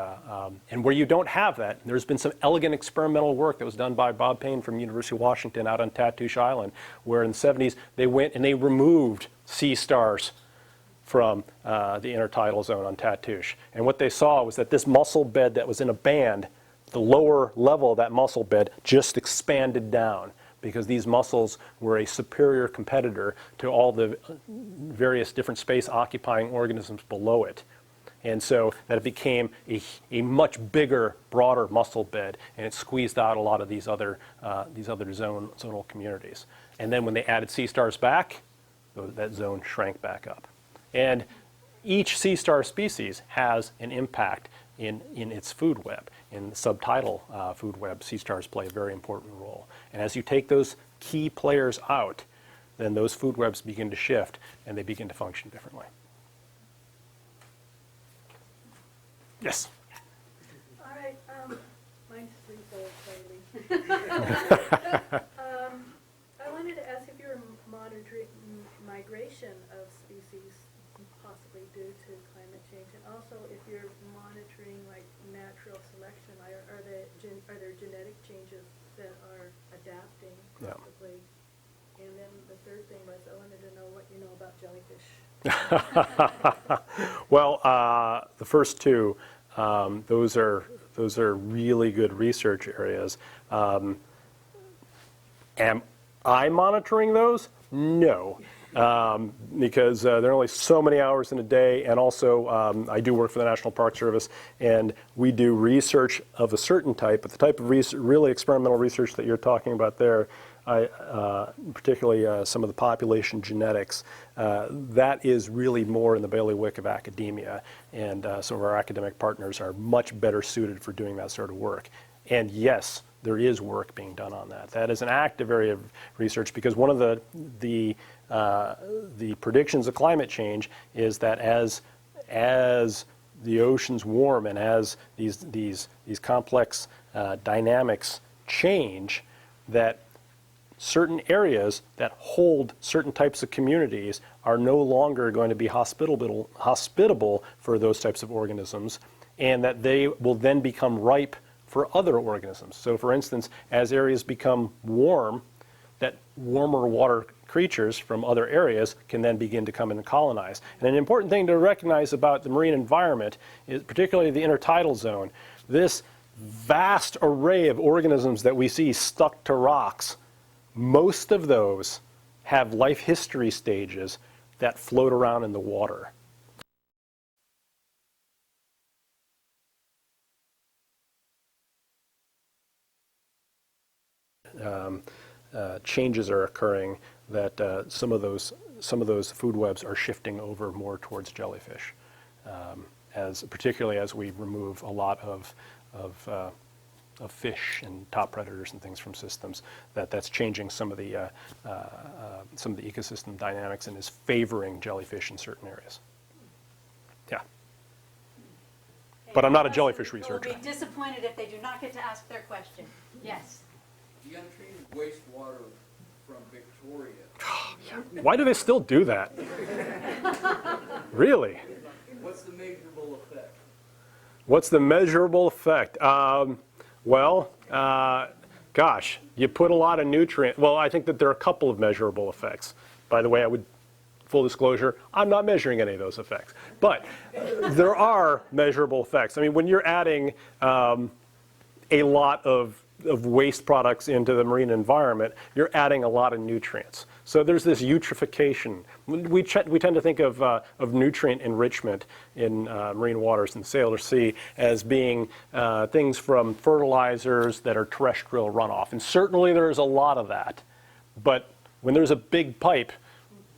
where you don't have that, there's been some elegant experimental work that was done by Bob Payne from University of Washington out on Tatoosh Island, where in the 70s they went and they removed sea stars from the intertidal zone on Tatoosh. And what they saw was that this mussel bed that was in a band, the lower level of that mussel bed just expanded down, because these mussels were a superior competitor to all the various different space-occupying organisms below it. And so that it became a much bigger, broader mussel bed, and it squeezed out a lot of these other zonal communities. And then when they added sea stars back, that zone shrank back up. And each sea star species has an impact in its food web. In the subtidal food web, sea stars play a very important role. And as you take those key players out, then those food webs begin to shift and they begin to function differently. Yes? All right, mine's threefold, slightly. I wanted to ask if you're monitoring migration of species possibly due to climate change, and also if you're monitoring like natural selection, are there genetic changes that are adapting possibly? Yeah. And then the third thing was I wanted to know what you know about jellyfish. Well, the first two, those are really good research areas. Am I monitoring those? No, because there are only so many hours in a day, and also I do work for the National Park Service, and we do research of a certain type, but the type of really experimental research that you're talking about there, particularly some of the population genetics, that is really more in the bailiwick of academia, and some of our academic partners are much better suited for doing that sort of work. And yes, there is work being done on that. That is an active area of research, because one of the predictions of climate change is that as the oceans warm and as these complex dynamics change, that certain areas that hold certain types of communities are no longer going to be hospitable for those types of organisms, and that they will then become ripe for other organisms. So for instance, as areas become warm, that warmer water creatures from other areas can then begin to come and colonize. And an important thing to recognize about the marine environment is particularly the intertidal zone, this vast array of organisms that we see stuck to rocks. Most of those have life history stages that float around in the water. Changes are occurring that some of those food webs are shifting over more towards jellyfish, particularly as we remove a lot of fish and top predators and things from systems. That's changing some of the ecosystem dynamics and is favoring jellyfish in certain areas. Yeah. But I'm not a jellyfish researcher. Will be disappointed if they do not get to ask their question. Yes. The untreated wastewater from Victoria. Why do they still do that? Really? What's the measurable effect? What's the measurable effect? Gosh, you put a lot of nutrient. Well, I think that there are a couple of measurable effects. By the way, full disclosure, I'm not measuring any of those effects. But there are measurable effects. I mean, when you're adding a lot of waste products into the marine environment, you're adding a lot of nutrients. So there's this eutrophication. We tend to think of nutrient enrichment in marine waters in the Sailor Sea as being things from fertilizers that are terrestrial runoff. And certainly there's a lot of that. But when there's a big pipe,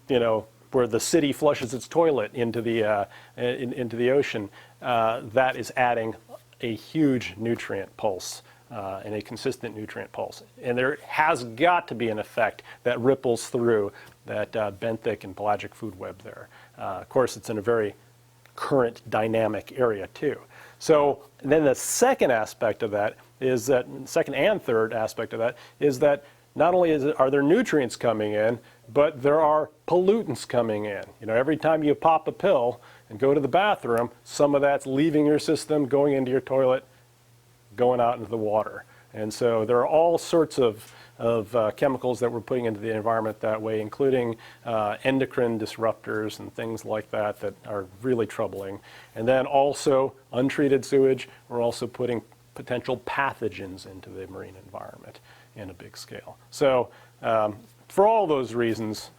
where the city flushes its toilet into the ocean, that is adding a huge nutrient pulse. And a consistent nutrient pulse. And there has got to be an effect that ripples through that benthic and pelagic food web there. Of course, it's in a very current dynamic area too. So then the second aspect of that is that, second and third aspect of that is that not only are there nutrients coming in, but there are pollutants coming in. Every time you pop a pill, and go to the bathroom, some of that's leaving your system, going into your toilet, going out into the water. And so there are all sorts of chemicals that we're putting into the environment that way, including endocrine disruptors and things like that that are really troubling. And then also untreated sewage, we're also putting potential pathogens into the marine environment in a big scale. So for all those reasons,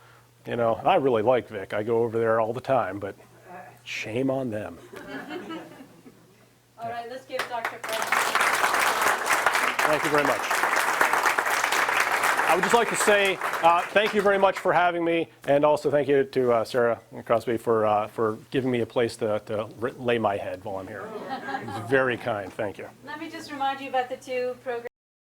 you know, I really like Vic. I go over there all the time, but shame on them. All right, let's give Dr. Fradkin. Thank you very much. I would just like to say thank you very much for having me, and also thank you to Sarah Crosby for giving me a place to lay my head while I'm here. It's very kind. Thank you. Let me just remind you about the two programs.